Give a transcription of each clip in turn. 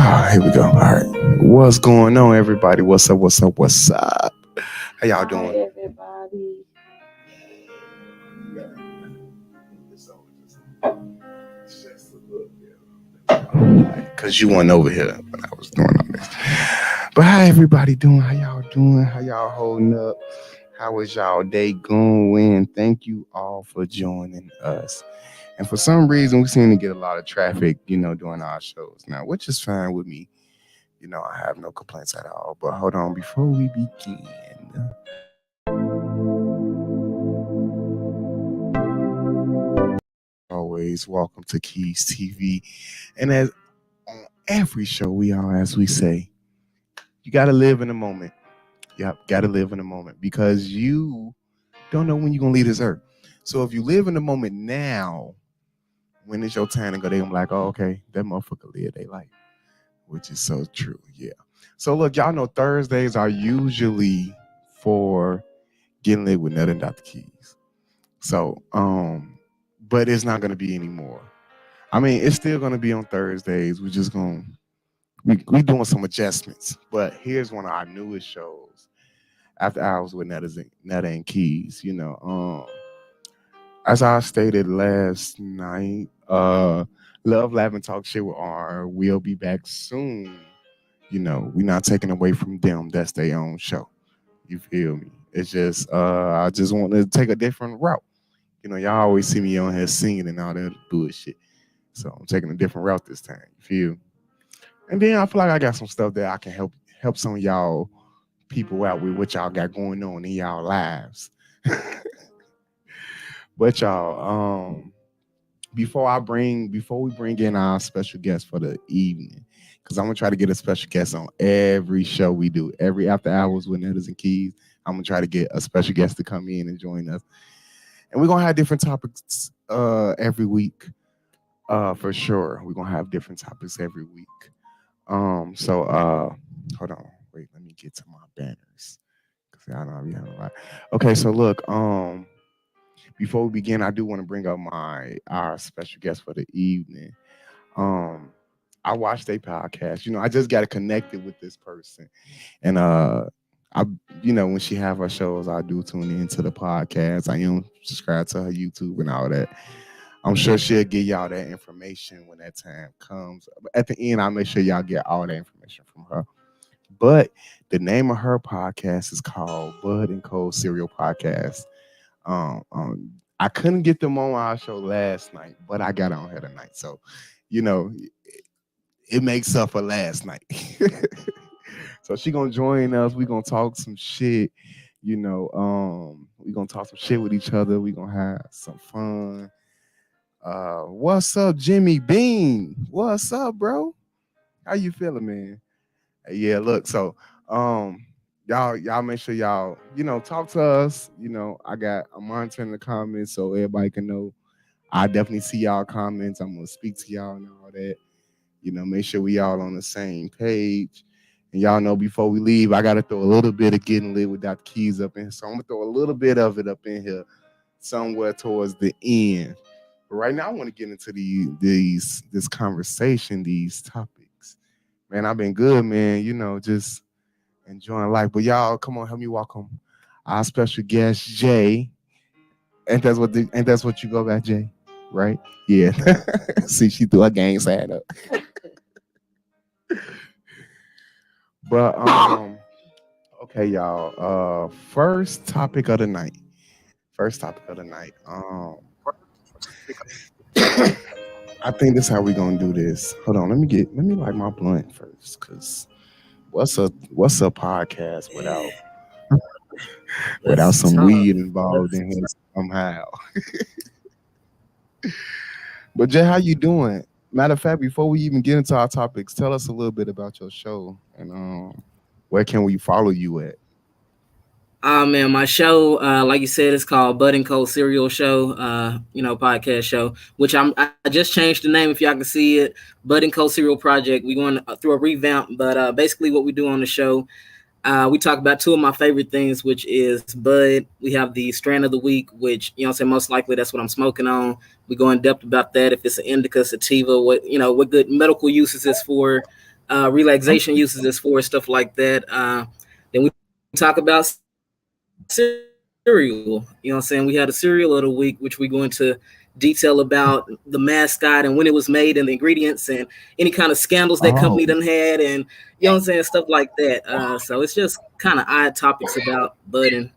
Here we go. All right. What's going on, everybody? What's up? What's up? What's up? How y'all doing? Hi, everybody. Because you weren't over here when I was doing all this. But how everybody doing? How y'all doing? How y'all holding up? How is y'all day going? Thank you all for joining us. And for some reason, we seem to get a lot of traffic, during our shows now, which is fine with me. I have no complaints at all. But hold on, before we begin, always welcome to Keys TV. And as on every show, as we say, you got to live in the moment. Yep, got to live in the moment because you don't know when you're going to leave this earth. So if you live in the moment now, when it's your time to go, they're going to be like, oh, okay, that motherfucker live their life, which is so true. Yeah. So look, y'all know Thursdays are usually for getting lit with Netta and Dr. Keys. So, but it's not going to be anymore. I mean, it's still going to be on Thursdays. We're just going to, we doing some adjustments. But here's one of our newest shows, After Hours with Netta and Keys. As I stated last night, Love, Laugh, and Talk Shit with R will be back soon. We're not taking away from them. That's their own show. You feel me? It's just, I just want to take a different route. Y'all always see me on here singing and all that bullshit. So I'm taking a different route this time. You feel? And then I feel like I got some stuff that I can help some of y'all people out with what y'all got going on in y'all lives. But y'all, before we bring in our special guest for the evening, because I'm gonna try to get a special guest on every show we do, every After Hours with Nettas and Keys. I'm gonna try to get a special guest to come in and join us. And we're gonna have different topics every week. For sure. We're gonna have different topics every week. So hold on, wait, let me get to my banners. Cause I know we have a lot. Okay, so look, before we begin, I do want to bring up our special guest for the evening. I watched a podcast. I just got connected with this person, and I, when she have her shows, I do tune into the podcast. I am subscribed to her YouTube and all that. I'm sure she'll give y'all that information when that time comes. At the end, I'll make sure y'all get all that information from her. But the name of her podcast is called Bud and Cold Cereal Podcast. I couldn't get them on our show last night, but I got on here tonight. So, it makes up for last night. So she gonna join us. We gonna talk some shit. We gonna talk some shit with each other. We gonna have some fun. What's up, Jimmy Bean? What's up, bro? How you feeling, man? Yeah, look, so y'all make sure y'all, talk to us. I'm monitoring the comments so everybody can know. I definitely see y'all comments. I'm gonna speak to y'all and all that. Make sure we all on the same page. And y'all know before we leave, I gotta throw a little bit of getting lit with Dr. Keys up in here. So I'm gonna throw a little bit of it up in here somewhere towards the end. But right now I want to get into this conversation, these topics. Man, I've been good, man, just enjoying life. But y'all, come on, help me welcome our special guest, Jay. And that's what you go by, Jay, right? Yeah. See, she threw her gang sign up. But okay, y'all. First topic of the night. I think this is how we gonna do this. Hold on, let me light my blunt first, cause what's a podcast without some weed involved in here somehow. But Jay, how you doing? Matter of fact, before we even get into our topics, tell us a little bit about your show and where can we follow you at? Man, my show, like you said, it's called Bud and Cold Cereal Show, podcast show, which I just changed the name if y'all can see it. Bud and Cold Cereal Project. We're going through a revamp, but basically what we do on the show, we talk about two of my favorite things, which is Bud. We have the strain of the week, which, most likely that's what I'm smoking on. We go in depth about that. If it's an indica, sativa, what good medical uses it's for. relaxation uses is for, stuff like that. Then we talk about cereal. You know what I'm saying? We had a cereal of the week, which we go into detail about the mascot and when it was made and the ingredients and any kind of scandals that company done had, and you know what I'm saying, stuff like that. So it's just kind of odd topics about Bud and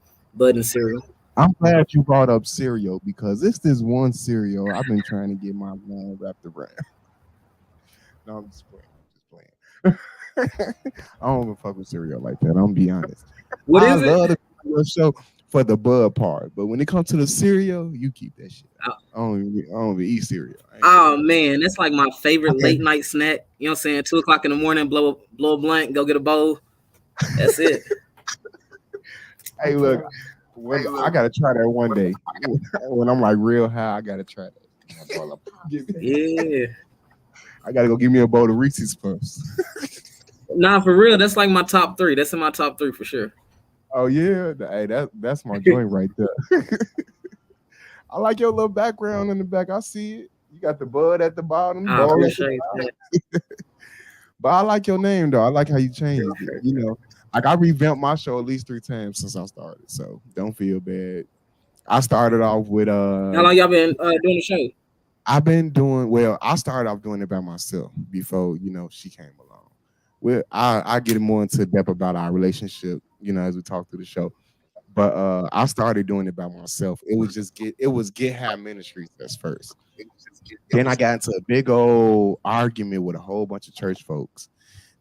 cereal. I'm glad you brought up cereal because it's this one cereal I've been trying to get my mind wrapped around. No, I'm just playing. I'm just playing. I don't even fuck with cereal like that. I'm gonna be honest. What I is it? love the cereal show for the bud part, but when it comes to the cereal, you keep that shit out. I don't even eat cereal. I ain't gonna Oh lie. man, that's like my favorite Okay. late night snack. You know what I'm saying? 2 o'clock in the morning, blow a blunt, go get a bowl. That's it. Hey, look, I gotta try that one day. When I'm like real high, I gotta try that. Yeah. I gotta go give me a bowl of Reese's Puffs. Nah, for real, that's like my top three. That's in my top three for sure. Oh yeah, hey, that's my joint right there. I like your little background in the back. I see it. You got the bud at the bottom, I ball at the appreciate that. But I like your name though. I like how you changed it. You know, like I revamped my show at least 3 times since I started. So don't feel bad. I started off with How long y'all been doing the show? I've been doing well. I started off doing it by myself before she came along. Well, I get more into depth about our relationship, as we talk through the show. But I started doing it by myself. It was Get High Ministries at first. Then I got into a big old argument with a whole bunch of church folks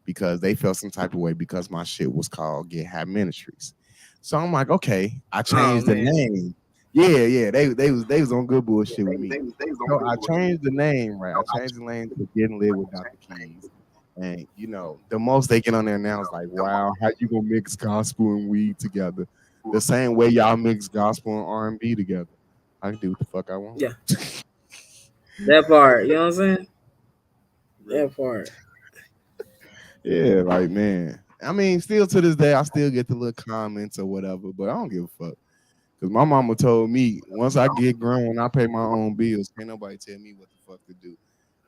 because they felt some type of way because my shit was called Get High Ministries. So I'm like, okay, I Oh changed the man. name. Yeah, yeah, they was on good bullshit with me. So I changed the name, right? I changed the name to Getting Lit with Dr. Keys. And the most they get on there now is like, wow, how you gonna mix gospel and weed together? The same way y'all mix gospel and R&B together. I can do what the fuck I want. Yeah. That part. You know what I'm saying? That part. Yeah, like man. I mean, still to this day, I still get the little comments or whatever, but I don't give a fuck. Cause my mama told me once I get grown, I pay my own bills. Can't nobody tell me what the fuck to do,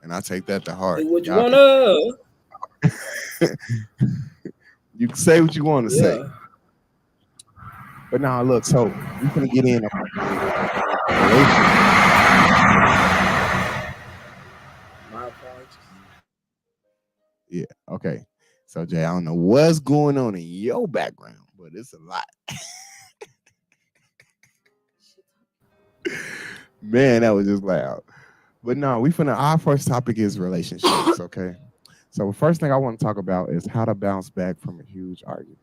and I take that to heart. Do what you Y'all can, wanna. you can say what you want to say, Yeah. but now look. So we gonna get in a relationship. My apologies. Yeah, okay. So Jay, I don't know what's going on in your background, but it's a lot. Man, that was just loud. But no, our first topic is relationships, okay? So the first thing I want to talk about is how to bounce back from a huge argument.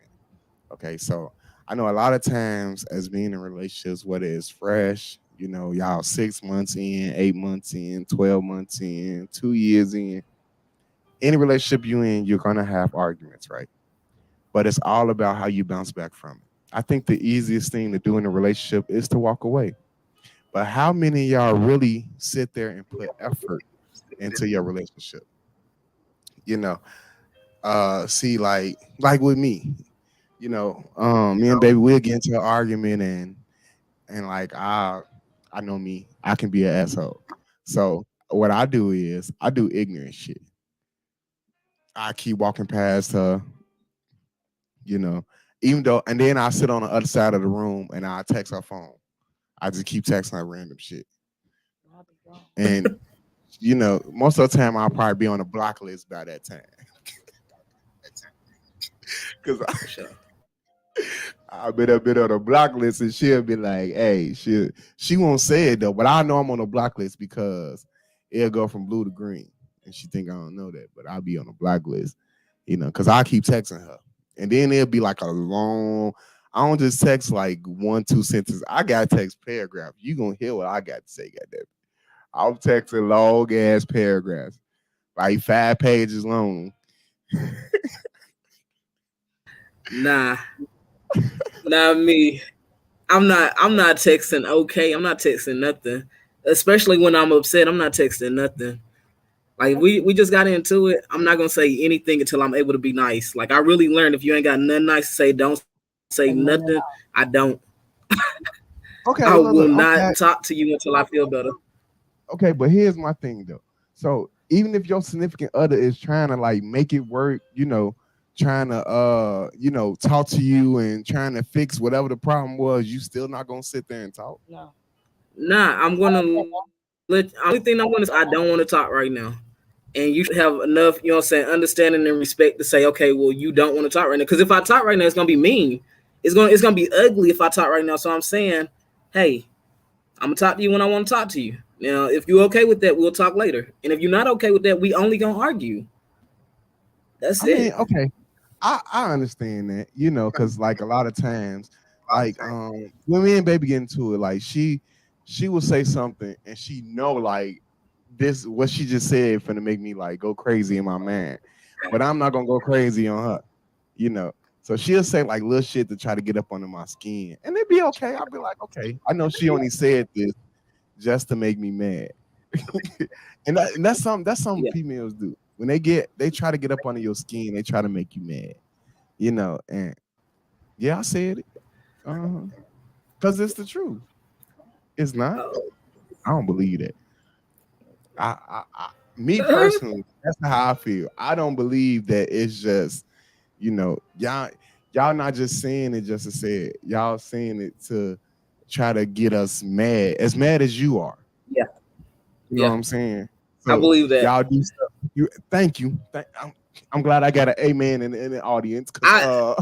Okay, so I know a lot of times as being in relationships, whether it's fresh, y'all 6 months in, 8 months in, 12 months in, 2 years in, any relationship you in, you're gonna have arguments, right? But it's all about how you bounce back from it. I think the easiest thing to do in a relationship is to walk away. But how many of y'all really sit there and put effort into your relationship? You know, see, like with me, me and baby, we'll get into an argument and like I know me, I can be an asshole. So what I do is I do ignorant shit. I keep walking past her, you know, even though, and then I sit on the other side of the room and I text her phone. I just keep texting her random shit. And most of the time I'll probably be on a block list by that time. Cause For sure. I've been on a block list and she'll be like, hey, she won't say it though, but I know I'm on a block list because it'll go from blue to green. And she think I don't know that, but I'll be on a block list, because I keep texting her. And then it'll be like a long, I don't just text like 1-2 sentences. I gotta text paragraph. You gonna hear what I got to say, goddamn. I'm texting long ass paragraphs, like 5 pages long. Nah, not me. I'm not texting okay. I'm not texting nothing. Especially when I'm upset, I'm not texting nothing. Like we just got into it. I'm not gonna say anything until I'm able to be nice. Like I really learned if you ain't got nothing nice to say, don't say nothing. I don't. I Okay, will look, not okay, talk to you until I feel better. okay, but here's my thing though. So even if your significant other is trying to like make it work, trying to talk to you and trying to fix whatever the problem was, you still not gonna sit there and talk. No. Nah, I'm gonna only thing I'm gonna say, I don't want to talk right now. And you should have enough, understanding and respect to say, okay, well, you don't want to talk right now. Because if I talk right now, it's gonna be mean. It's gonna be ugly if I talk right now. So I'm saying, hey, I'm gonna talk to you when I want to talk to you. Now, if you're okay with that, we'll talk later. And if you're not okay with that, we only gonna argue. That's I mean, it. okay, I understand that, because like a lot of times, like when me and baby get into it, like she will say something and she know like this what she just said finna make me like go crazy in my mind, but I'm not gonna go crazy on her, you know. So she'll say like little shit to try to get up under my skin, and it'd be okay. I'll be like, okay, I know she only said this just to make me mad, and that's something Yeah. females do when they try to get up under your skin, they try to make you mad, and yeah, I said it, because it's the truth. It's not. I don't believe that. Me personally, that's how I feel. I don't believe that it's just, y'all not just saying it just to say it. Y'all saying it to try to get us mad as you are. Yeah. You know what Yeah. I'm saying? I So believe that. y'all do stuff. Thank you. I'm glad I got an amen in the audience because I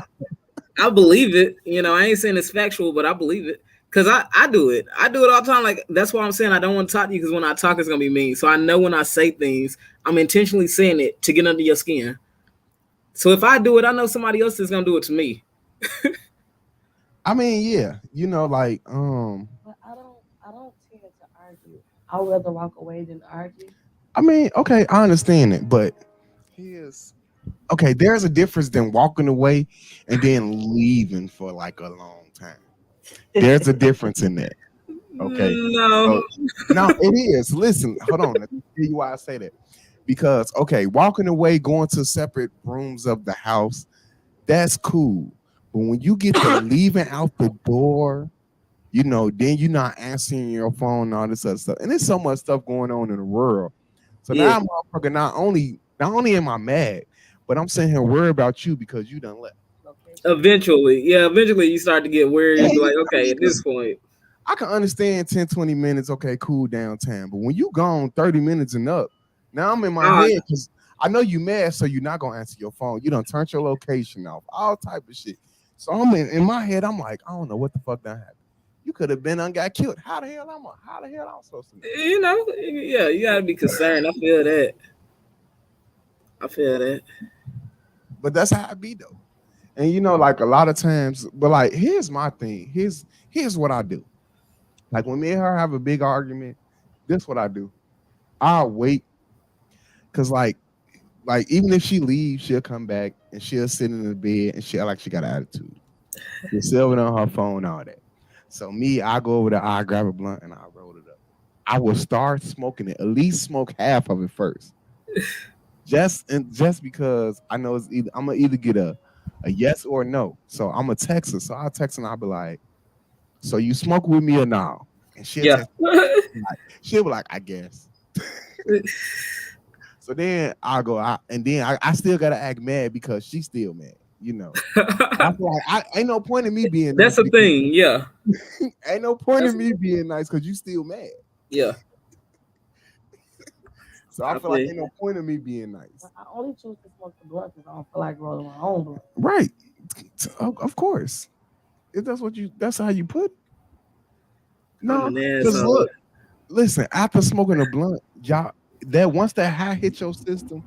I believe it. I ain't saying it's factual, but I believe it. Cause I do it. I do it all the time. Like that's why I'm saying I don't want to talk to you because when I talk, it's gonna be mean. So I know when I say things, I'm intentionally saying it to get under your skin. So if I do it, I know somebody else is gonna do it to me. I mean, yeah, like But I don't tend to argue. I'd rather walk away than argue. I mean, okay, I understand it, but here's okay, there's a difference than walking away and then leaving for like a long time. There's a difference in that. Okay. No. So now it is. Listen, hold on. Let me tell you why I say that. Because okay, walking away, going to separate rooms of the house, that's cool. But when you get to leaving out the door, then you're not answering your phone and all this other stuff. And there's so much stuff going on in the world. So Yeah. now I'm motherfucker, not only am I mad, but I'm sitting here worried about you because you done left. Location. Eventually, yeah. Eventually, you start to get weird Yeah, and be like, I okay, mean, at this 'cause point, I can understand 10, 20 minutes, okay, cool downtown. But when you gone 30 minutes and up, now I'm in my uh, head because I know you mad, so you're not gonna answer your phone. You done turned your location off, all type of shit. So I'm in my head, I'm like, I don't know what the fuck that happened. You could have been and got killed. How the hell I'm supposed to know? yeah, you gotta be concerned. I feel that. I feel that. But that's how I be though. And like a lot of times, but like here's my thing. Here's what I do. Like when me and her have a big argument, this what I do. I'll wait because like even if she leaves, she'll come back and she'll sit in the bed and she'll like she got an attitude. She'll sit over on her phone, all that. So me, I go over there, I grab a blunt and I roll it up. I will start smoking it, at least smoke half of it first. Just because I know I'm gonna either get a yes or a no. So I'm a text her. So I'll text her and I'll be like, so you smoke with me or now? And she'll Yeah. text she'll be like, I guess. So then I'll go out and then I still gotta act mad because she's still mad. That's why I ain't no point in me being That's nice the because thing. Yeah. ain't no point That's in me being nice because you still mad. yeah. So I I feel like feel. ain't no point in me being nice. I only choose to smoke the blunt because I don't feel like rolling my own blunt. Right. Of course. If that's how you put it. I'm No, an because asshole. look, listen, after smoking a blunt, y'all that once that high hit your system,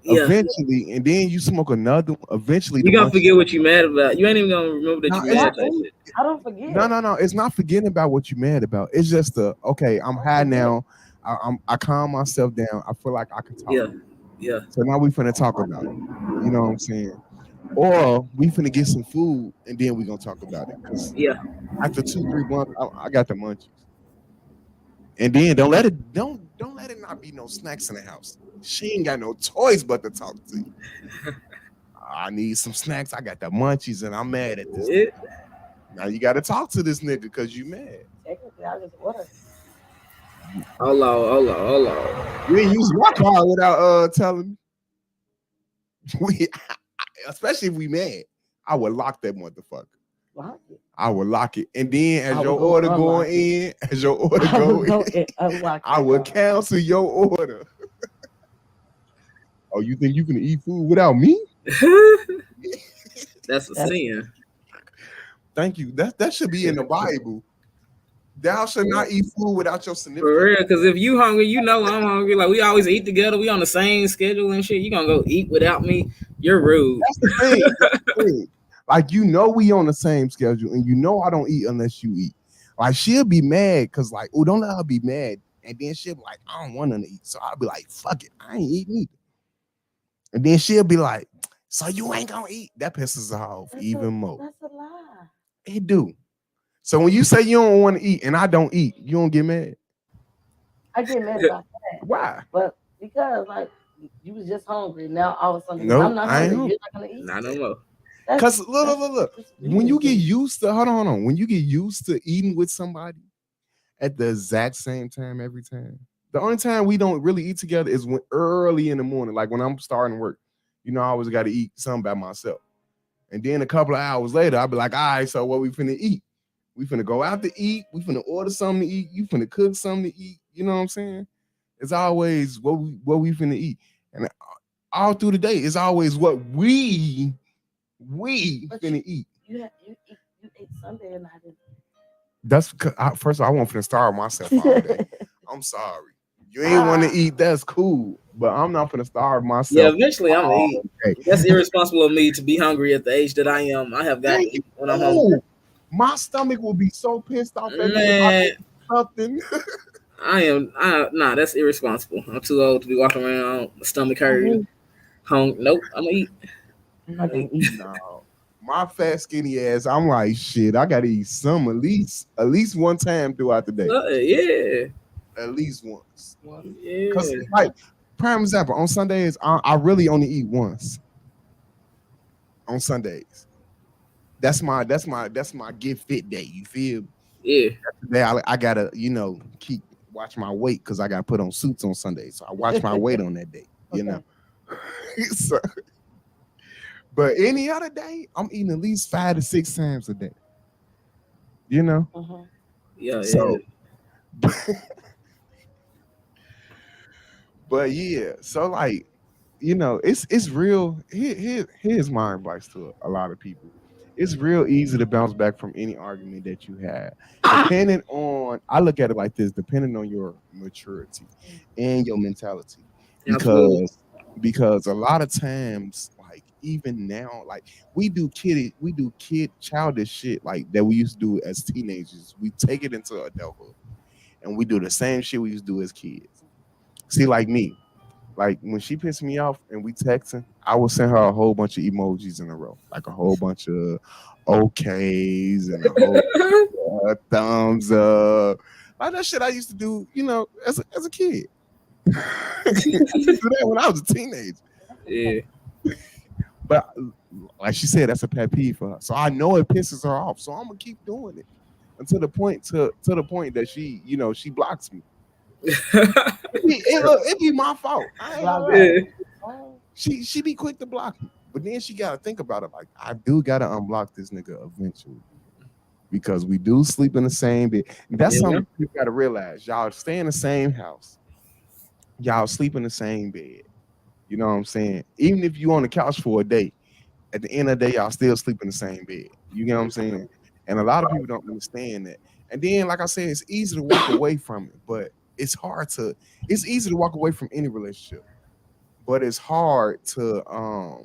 Yeah. eventually, and then you smoke another one, eventually the You gonna munchies. forget what you mad about. You ain't even gonna remember that No, you it's mad Not type me. shit. I don't forget. no. It's not forgetting about what you're mad about. It's just okay. I'm I don't high forget. now. I calm myself down. I feel like I can talk. Yeah. Yeah. So now we finna talk about it. You know what I'm saying? Or we finna get some food and then we gonna talk about it. Cause Yeah. after 2, 3 months, I got the munchies. And then don't let it not be no snacks in the house. She ain't got no choice but to talk to you. I need some snacks. I got the munchies and I'm mad at this It, nigga. Now you gotta talk to this nigga because you mad. Technically, I just ordered. Hold on. You ain't use my car without telling me. We, especially if we mad, I would lock that motherfucker. Lock it. I would lock it, and then as I your would go order unlock going it. in, as your order I go would go in, and unlock I the would car. cancel your order. Oh, you think you can eat food without me? That's a That's sin. Thank you. That should be in the Bible. Thou shalt not eat food without your For significant. real, because if you hungry, you know I'm hungry. Like we always eat together. We on the same schedule and shit. You gonna go eat without me? You're rude. That's the thing. That's the thing. Like you know we on the same schedule, and you know I don't eat unless you eat. Like she'll be mad because like, oh, don't let her be mad, and then she'll be like, I don't want her to eat, so I'll be like, fuck it, I ain't eating either. And then she'll be like, so you ain't gonna eat. That pisses her off even more. That's a lie. It do. So when you say you don't want to eat and I don't eat, you don't get mad. I get mad about that. Why? But because like you was just hungry, now all of a sudden No, I'm not I ain't hungry. hungry. You're not gonna eat. Not no more. Cause look. That's When you weird. get used to hold on. When you get used to eating with somebody at the exact same time every time. The only time we don't really eat together is when early in the morning, like when I'm starting work. You know, I always got to eat something by myself. And then a couple of hours later, I'll be like, all right, so what we finna eat? We finna go out to eat. We finna order something to eat. You finna cook something to eat. You know what I'm saying? It's always what we finna eat. And all through the day, it's always what we But finna eat. You ate Sunday and I didn't. That's first of all, I want to starve myself all day. I'm sorry. You ain't want to eat, that's cool. But I'm not gonna starve Yeah, myself eventually I'm gonna all eat. day. That's irresponsible of me to be hungry at the age that I am. I have got to eat when I'm hungry. Oh, my stomach will be so pissed off at me if I Man, don't eat something. nah, that's irresponsible. I'm too old to be walking around, my stomach hurting. Nope, I'm gonna eat. I'm not gonna eat. No. My fat skinny ass, I'm like, shit, I gotta eat some at least one time throughout the day. Yeah, At least once. Cause yeah, like prime example, on Sundays, I really only eat once. On Sundays. That's my get fit day. You feel? yeah. Today I gotta, keep watch my weight because I gotta put on suits on Sundays. So I watch my weight on that day, Okay. So, but any other day, I'm eating at least 5 to 6 times a day. You know? Uh-huh. Yeah, yeah. So but yeah, so like, it's real. Here's my advice to a lot of people. It's real easy to bounce back from any argument that you have. Depending on, I look at it like this, depending on your maturity and your mentality. Absolutely. Because a lot of times, like even now, like we do kid childish shit like that we used to do as teenagers. We take it into adulthood and we do the same shit we used to do as kids. See, like me, like when she pissed me off and we texting, I will send her a whole bunch of emojis in a row, like a whole bunch of okays and a whole thumbs up, like that shit I used to do, as a kid. I used to do that when I was a teenager. Yeah, But like she said, that's a pet peeve for her. So I know it pisses her off. So I'm gonna keep doing it until the point to the point that she blocks me. It be my fault. I ain't gonna lie. yeah. She be quick to block me, but then she gotta think about it. Like I do gotta unblock this nigga eventually because we do sleep in the same bed. And that's Yeah. something you gotta realize. Y'all stay in the same house. Y'all sleep in the same bed. You know what I'm saying? Even if you on the couch for a day, at the end of the day, y'all still sleep in the same bed. You get what I'm saying? And a lot of people don't understand that. And then, like I said, it's easy to walk away from it, but it's easy to walk away from any relationship, but it's hard to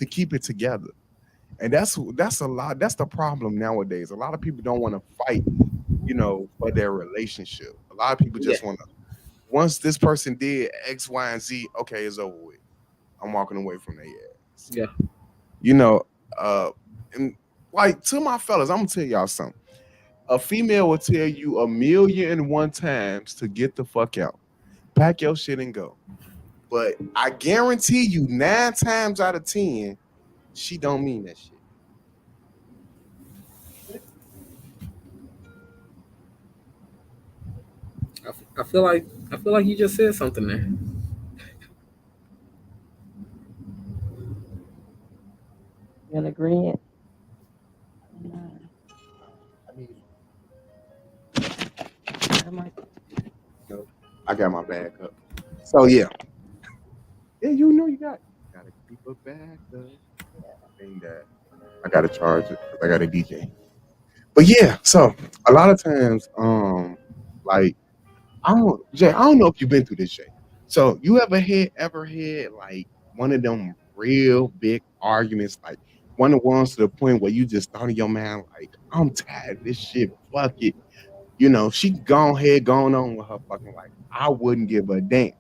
keep it together. And that's a lot. That's the problem nowadays. A lot of people don't want to fight, for their relationship. A lot of people Yeah. just want to. Once this person did X, Y, and Z, okay, it's over with. I'm walking away from their ass. Yeah. You know, and like to my fellas, I'm gonna tell y'all something. A female will tell you 1,000,001 times to get the fuck out, pack your shit and go. But I guarantee you, 9 times out of 10, she don't mean that shit. I feel like you just said something there. You in agreement? I mean, No. I got my bag up. So yeah, you know you gotta keep a bag up. Thing that I gotta charge it because I got a DJ. But yeah, so a lot of times, like I don't know if you've been through this, Jay. So you ever had like one of them real big arguments, like one of the ones to the point where you just thought in your mind, like, I'm tired of this shit. Fuck it. You know, she gone ahead, going on with her fucking life. I wouldn't give a damn.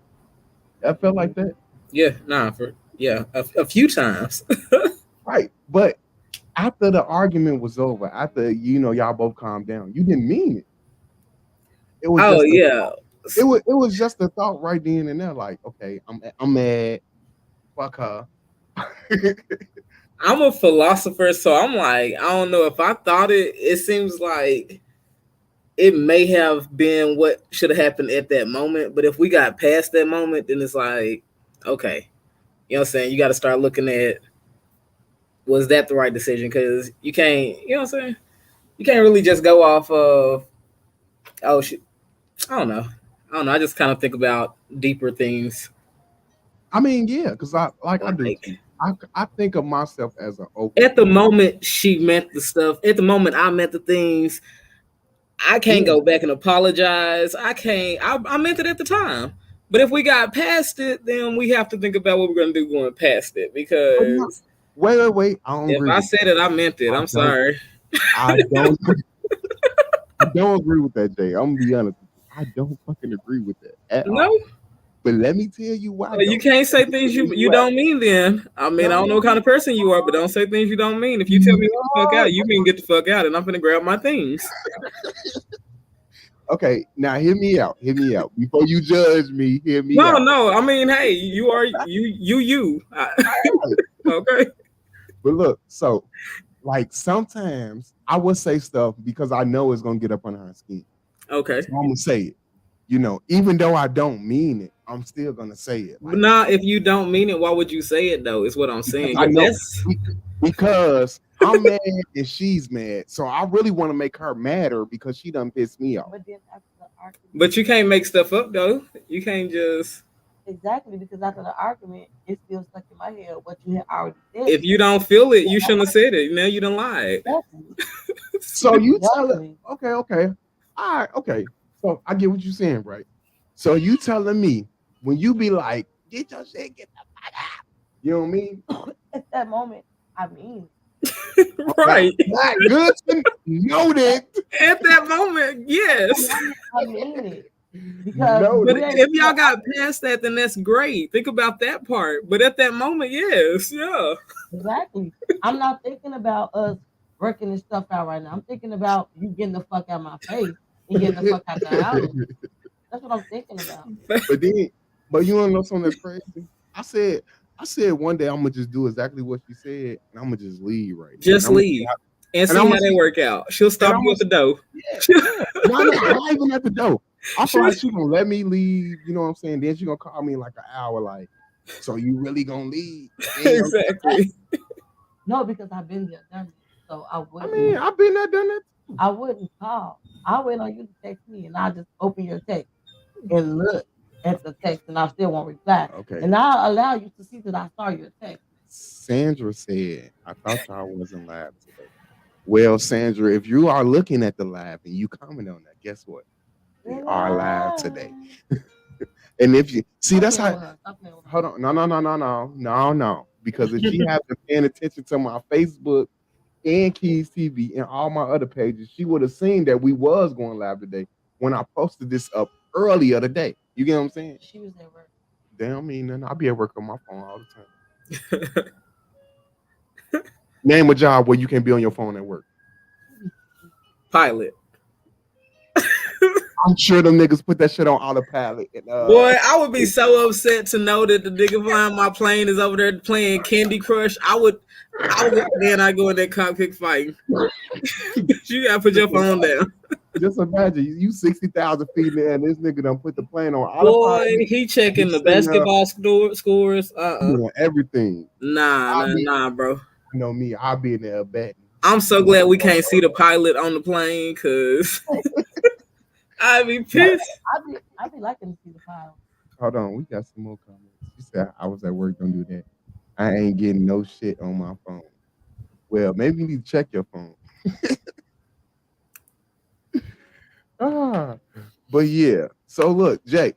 That felt like that. Yeah, a few times. Right. But after the argument was over, after y'all both calmed down, you didn't mean it. It was Oh just yeah, it was just a thought right then and there, like, okay, I'm mad, fuck her. I'm a philosopher, so I'm like, I don't know if I thought it. It seems like it may have been what should have happened at that moment, but if we got past that moment, then it's like, okay, you know what I'm saying? You got to start looking at, was that the right decision? Because you can't, you know what I'm saying? You can't really just go off of, oh shit. I don't know. I just kind of think about deeper things. I mean, yeah, because I do Like, too. I think of myself as an open. at the moment she meant the stuff. At the moment I meant the things. I can't go back and apologize. I can't. I meant it at the time. But if we got past it, then we have to think about what we're going to do going past it. Because Wait. I don't if agree I with said it, I meant it. I'm sorry. I don't. I don't agree with that, Jay. I'm gonna be honest with you. I don't fucking agree with that at all. No, But let me tell you why. you can't say things you don't mean. Then I mean, I don't know what kind of person you are, but don't say things you don't mean. If you tell me get the fuck out, you mean get the fuck out, and I'm gonna grab my things. Okay, now hear me out. Hear me out. Before you judge me, hear me out. No. I mean, hey, you are you. Okay. But look, so like sometimes I would say stuff because I know it's gonna get up under her skin. Okay. So I'm gonna say it. You know, even though I don't mean it, I'm still gonna say it. But now, if you don't mean it, why would you say it though? Is what I'm saying. I know because I'm mad and she's mad, so I really want to make her madder because she done pissed me off. But then after the argument, But you can't make stuff up though. You can't just exactly, because after the argument, it's still stuck in my head what you had already said. if you don't feel it, you shouldn't have said it. Now you done lied. So you tell her, okay, all right, okay. So I get what you're saying, right? So you telling me when you be like, get your shit, get the fuck out. You know what I mean? At that moment, I mean, Right. Not good to know that. At that moment, yes. I mean it. No, But if y'all got past that, then that's great. Think about that part. But at that moment, yes, yeah. Exactly. I'm not thinking about us working this stuff out right now. I'm thinking about you getting the fuck out of my face and getting the fuck out the house. That's what I'm thinking about. But you wanna know something that's crazy? I said one day I'm gonna just do exactly what she said, and I'm gonna just leave right now. Just leave and see how they work out. She'll stop you at the door. Yeah. Not even at the door. I feel like she's gonna let me leave. You know what I'm saying? Then she's gonna call me in like an hour, like, so you really gonna leave? Exactly. No, because I've been there, done it. So I wouldn't. I mean, I've been there, done it. I wouldn't call. I'll wait on you to text me, and I'll just open your text and look at the text, and I still won't reply. Okay. And I'll allow you to see that I saw your text. Sandra said, I thought y'all wasn't live today. Well, Sandra, if you are looking at the live and you comment on that, guess what? We are live today. And if you see, that's how. Hold on, no. Because if she had been paying attention to my Facebook and KeyesTV and all my other pages, she would have seen that we was going live today when I posted this up earlier today. You get what I'm saying? She was at work. Damn, I mean, I'll be at work on my phone all the time. Name a job where you can be on your phone at work. Pilot. I'm sure them niggas put that shit on autopilot. And, boy, I would be so upset to know that the nigga flying my plane is over there playing Candy Crush. I would then I go in that cockpit fighting. You gotta put your phone down. Just imagine you 60,000 feet in the air, and this nigga done put the plane on Boy, autopilot. he checking He's the sitting there basketball scores. doing everything. I be, Nah, bro. you know me, I'll be in there betting. I'm so glad we can't see the pilot on the plane, cause I'd be pissed. I be liking to see the pile. Hold on, we got some more comments. She said I was at work, don't do that. I ain't getting no shit on my phone. Well, maybe you need to check your phone. Ah, but yeah. So look, Jake,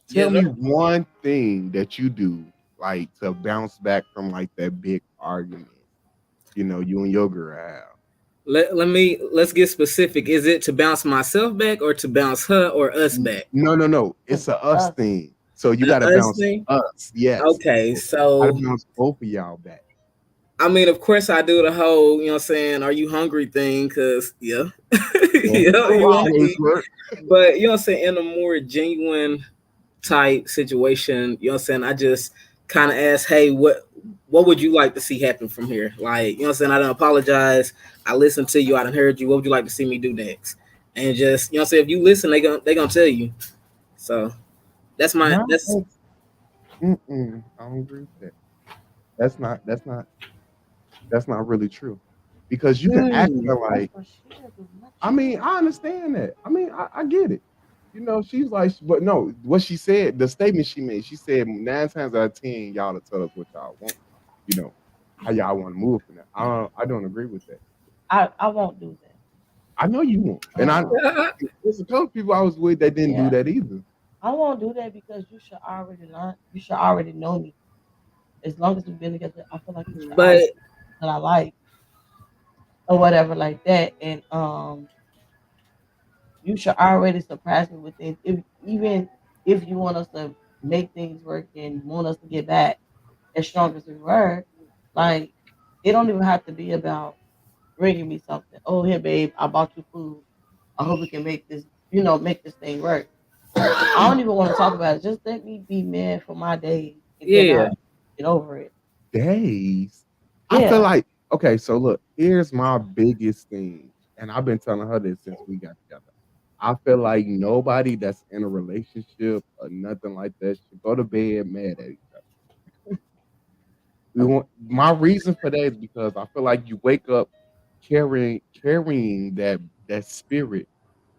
tell Yes, me sir. one thing that you do like to bounce back from like that big argument. You know, you and your girl have. Let's get specific. Is it to bounce myself back or to bounce her or us back? No. It's a us thing. So you The gotta us bounce thing. us. Yes. Okay, So how to so bounce both of y'all back. I mean, of course, I do the whole, you know, what I'm saying, "Are you hungry?" thing, cause yeah, Yeah. yeah, Oh you want to wow. Always eat. work. But you know, what I'm saying, in a more genuine type situation, you know, what I'm saying, I just kind of ask, "Hey, what would you like to see happen from here?" Like, you know, what I'm saying, I don't apologize. I listened to you. I done heard you. What would you like to see me do next? And just, you know, what I'm saying, if you listen, they gonna tell you. So My that's I don't agree with that. That's not that's not that's not really true. Because you can act mm, like for shit is not I true. mean, I understand that. I mean, I get it. You know, she's like, but no, what she said, the statement she made, she said 9 times out of 10, y'all to tell us what y'all want. You know, how y'all want to move from that. I don't agree with that. I won't do that. I know you won't, and there's a couple people I was with that didn't do Yeah, that either. I won't do that because you should already learn. You should already know me. As long as we've been together, I feel like you should but already know that I like or whatever like that, and you should already surprise me with things. If even if you want us to make things work and want us to get back as strong as we were, like it don't even have to be about bringing me something. Oh, here, babe, I bought you food. I hope we can make this, make this thing work. I don't even want to talk about it. Just let me be mad for my days, and then yeah, I'll get over it. Days. I feel Yeah, like okay. So look, here's my biggest thing, and I've been telling her this since we got together. I feel like nobody that's in a relationship or nothing like that should go to bed mad at each other. My reason for that is because I feel like you wake up carrying that spirit,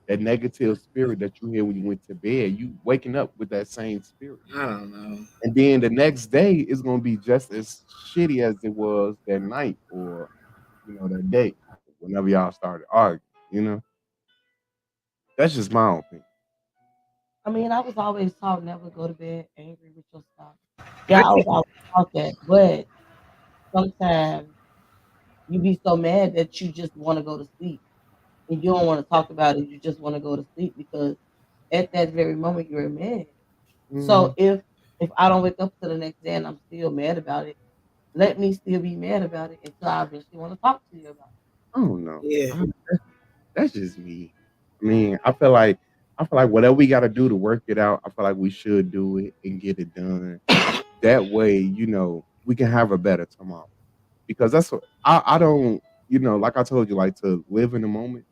that negative spirit that you hear when you went to bed. You waking up with that same spirit, I don't know. and then the next day is gonna be just as shitty as it was that night or that day whenever y'all started arguing. You know, that's just my opinion. I mean, I was always taught never go to bed angry with your spouse. I Yeah, I was can't. always taught that, but sometimes you be so mad that you just want to go to sleep and you don't want to talk about it. You just want to go to sleep because at that very moment you're mad. Hmm. So if I don't wake up to the next day and I'm still mad about it, let me still be mad about it until I eventually want to talk to you about I don't know. Yeah, That's just me. I mean, I feel like whatever we got to do to work it out, I feel like we should do it and get it done. That way, we can have a better tomorrow. Because that's what I don't, like I told you, like to live in the moment.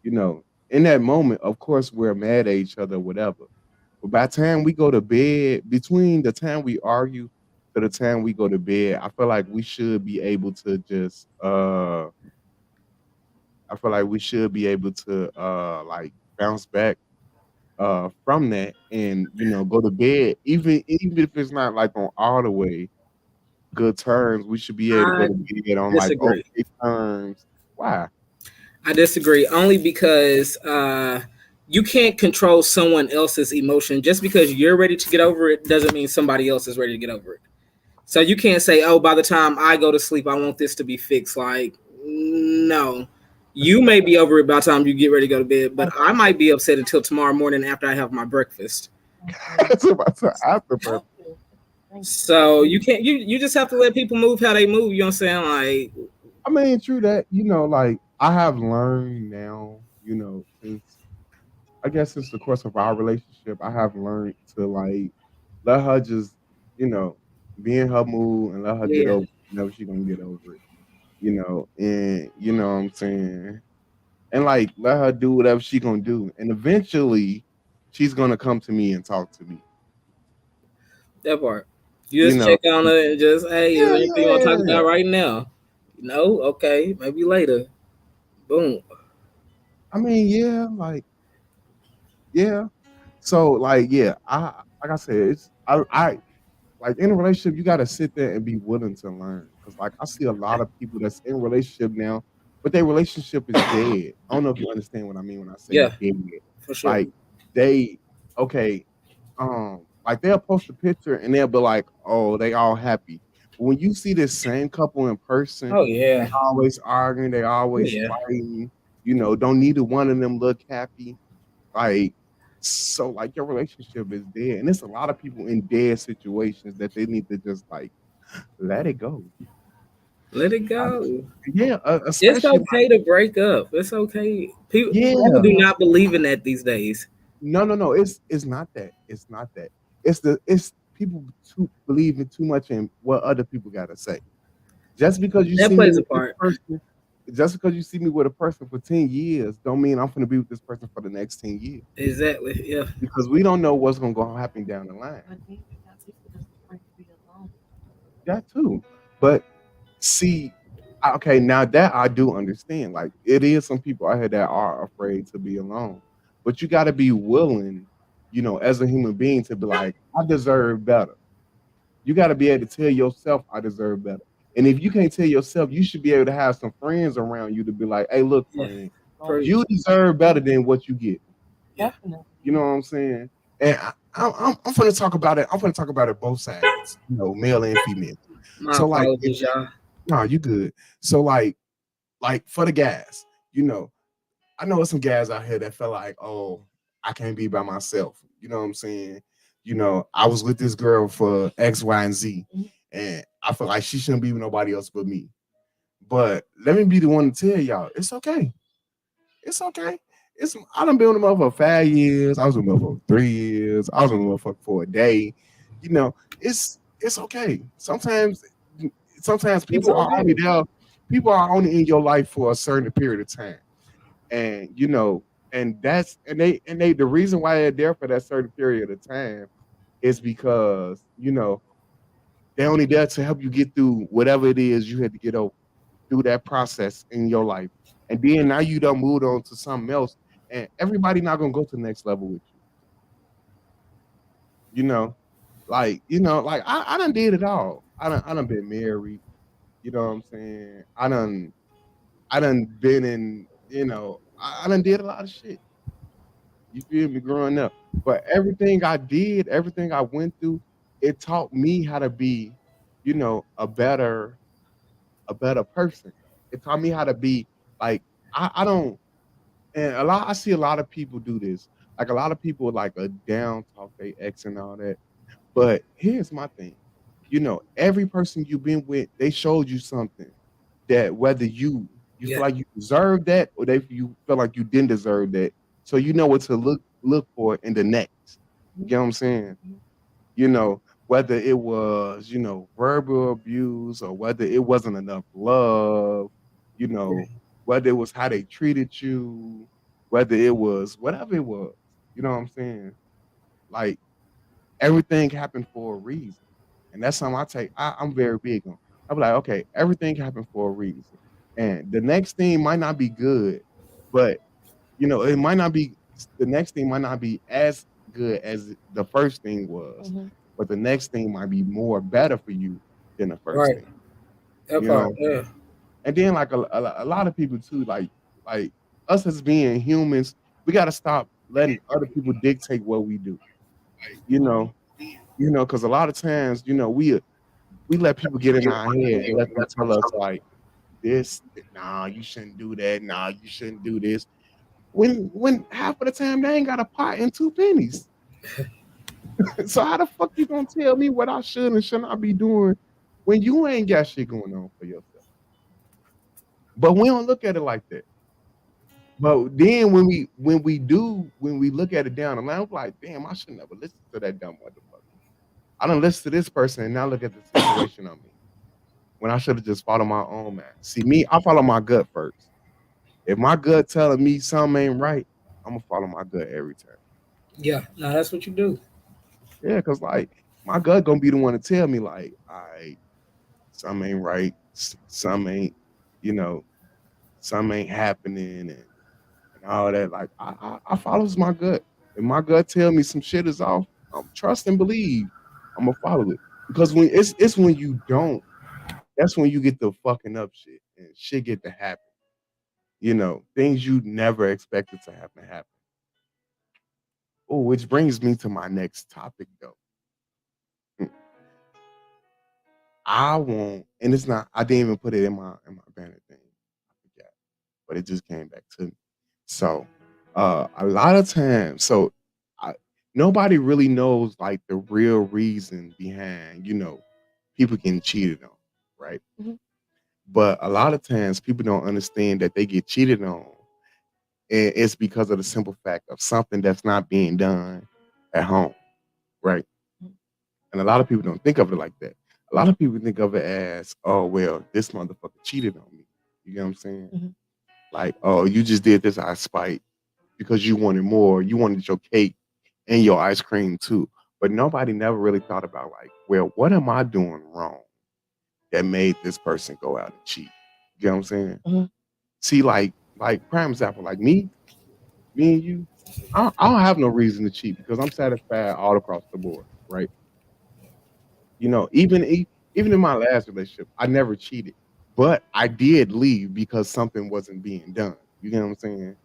You know, in that moment, of course, we're mad at each other, whatever. But by the time we go to bed, between the time we argue to the time we go to bed, I feel like we should be able to just I feel like we should be able to like bounce back from that and go to bed even if it's not like on all the way good terms. We should be able to go I to bed on like disagree. okay terms. Why? I disagree only because you can't control someone else's emotion. Just because you're ready to get over it doesn't mean somebody else is ready to get over it. So you can't say, "Oh, by the time I go to sleep, I want this to be fixed." Like, no. You may be over it by the time you get ready to go to bed, but I might be upset until tomorrow morning after I have my breakfast. it. That's about to after Thank you. Thank you. So you can't you just have to let people move how they move, you know what I'm saying? Like I mean, true that, like I have learned now, since I guess since the course of our relationship, I have learned to like let her just, you know, be in her mood and let her get yeah. over it whenever she gonna get over it. And you know what I'm saying? and like let her do whatever she gonna do, and eventually she's gonna come to me and talk to me. That part. You You just know, check on her and just, hey, is yeah, there anything you want to talk yeah, about right now? No, okay, maybe later. Boom. I mean, yeah, like yeah. So like yeah, I like I said, I like in a relationship, you gotta sit there and be willing to learn. Cause like I see a lot of people that's in a relationship now, but their relationship is dead. I don't know if you understand what I mean when I say Yeah, dead. for sure. Like they okay, like they'll post a picture and they'll be like, oh, they all happy. But when you see this same couple in person, Oh they yeah. always arguing, they Oh always yeah. fighting, don't neither one of them look happy. Like, so like your relationship is dead. And there's a lot of people in dead situations that they need to just like let it go. Let it Like, go. yeah, It's especially like, okay to break up. It's okay. People yeah. do not believe in that these days. No, no, no. It's not that. It's not that. It's people too believing too much in what other people gotta say. Just because you That see me plays a with this part. person, just because you see me with a person for 10 years, don't mean I'm gonna be with this person for the next 10 years. Exactly. Yeah. Because we don't know what's gonna go happen down the line. But then you got people that's afraid to be alone. That too. But see, okay, now that I do understand. Like it is some people out here that are afraid to be alone. But you gotta be willing, as a human being to be like, I deserve better. You gotta be able to tell yourself I deserve better. And if you can't tell yourself, you should be able to have some friends around you to be like, hey, look, Yeah. friend, So Preach. you deserve better than what you get. Yeah. definitely. You know what I'm saying? And I'm gonna talk about it. I'm gonna talk about it both sides, male and female. My So like, apologies, y'all. no, you good. So like for the guys, I know some guys out here that feel like, oh, I can't be by myself. You know what I'm saying? I was with this girl for X, Y, and Z, and I feel like she shouldn't be with nobody else but me. But let me be the one to tell y'all, it's okay. It's okay. I done been with a motherfucker 5 years. I was with a motherfucker 3 years. I was with a motherfucker for a day. It's okay. Sometimes It's people are only okay. there. People are only in your life for a certain period of time, and and they the reason why they're there for that certain period of time is because they're only there to help you get through whatever it is you had to get over through that process in your life. And then now you done moved on to something else. And everybody not gonna go to the next level with you. You know, like I done did it all. I done been married. You know what I'm saying? I done been in, I done did a lot of shit. You feel me growing up. But everything I did, everything I went through, it taught me how to be, a better person. It taught me how to be like I don't and I see a lot of people do this. Like a lot of people like a down talk they ex and all that. But here's my thing. Every person you've been with, they showed you something that whether you feel Yeah. like you deserve that or you feel like you didn't deserve that. So you know what to look for in the next. You get what I'm saying? Whether it was, verbal abuse or whether it wasn't enough love, you Yeah. know, whether it was how they treated you, whether it was whatever it was, you know what I'm saying? Like everything happened for a reason. And that's something I'm very big on. I'm like, okay, everything happened for a reason. And the next thing might not be good, but it might not be the next thing might not be as good as the first thing was, Mm-hmm. but the next thing might be more better for you than the first Right. thing. That You part. know, Yeah. and then like a lot of people too, like us as being humans, we got to stop letting other people dictate what we do. You know, because a lot of times, we let people get in our head and let them tell us like this, nah, you shouldn't do that, nah, you shouldn't do this. When half of the time they ain't got a pot and two pennies. So how the fuck you gonna tell me what I should and should not be doing when you ain't got shit going on for yourself? But we don't look at it like that. But then when we look at it down the line, we're like, damn, I should never listen to that dumb motherfucker. I don't listen to this person and now look at the situation I'm in. When I should have just followed my own man. See me, I follow my gut first. If my gut telling me something ain't right, I'm gonna follow my gut every time. Yeah, no, that's what you do. Yeah, cause like my gut gonna be the one to tell me like, all right, something ain't right, some ain't, you know, some ain't happening and all that. Like I follows my gut. If my gut tell me some shit is off, trust and believe. I'm gonna follow it. Because when it's when you don't, that's when you get the fucking up shit and shit get to happen. Things you never expected to happen. Oh, which brings me to my next topic though. Mm, I want, and it's not. I didn't even put it in my banner thing. I forgot, but it just came back to me. So, a lot of times, I, nobody really knows like the real reason behind people getting cheated on, right? Mhm. But a lot of times, people don't understand that they get cheated on, and it's because of the simple fact of something that's not being done at home, right? Mhm. And a lot of people don't think of it like that. A lot of people think of it as, oh well, this motherfucker cheated on me. You get what I'm saying? Mhm. Like, oh, you just did this out of spite because you wanted more. You wanted your cake and your ice cream too. But nobody never really thought about like, well, what am I doing wrong that made this person go out and cheat? You get what I'm saying? Mhm. See, like prime example, like me and you, I don't have no reason to cheat because I'm satisfied all across the board, right? Even in my last relationship, I never cheated, but I did leave because something wasn't being done. You get what I'm saying?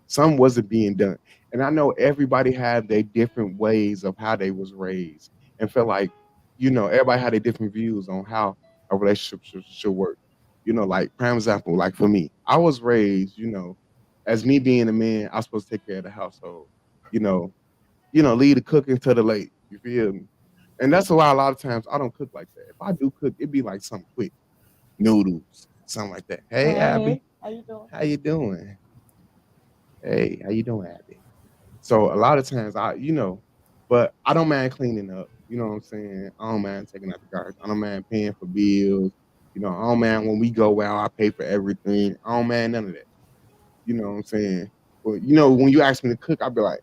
Some wasn't being done, and I know everybody had their different ways of how they was raised, and felt like, everybody had their different views on how a relationship should work. Like prime example, like for me, I was raised, as me being a man, I was supposed to take care of the household. You know, leave the cooking to the late. You feel me? And that's why a lot of times I don't cook like that. If I do cook, it'd be like something quick, noodles, something like that. Hey, Abby, Hey, how you doing? how you doing? Hey, how you doing, Abby? So a lot of times but I don't mind cleaning up. You know what I'm saying? I don't mind taking out the garbage. I don't mind paying for bills. I don't mind when we go out, I pay for everything. I don't mind none of that. You know what I'm saying? But when you ask me to cook, I'll be like,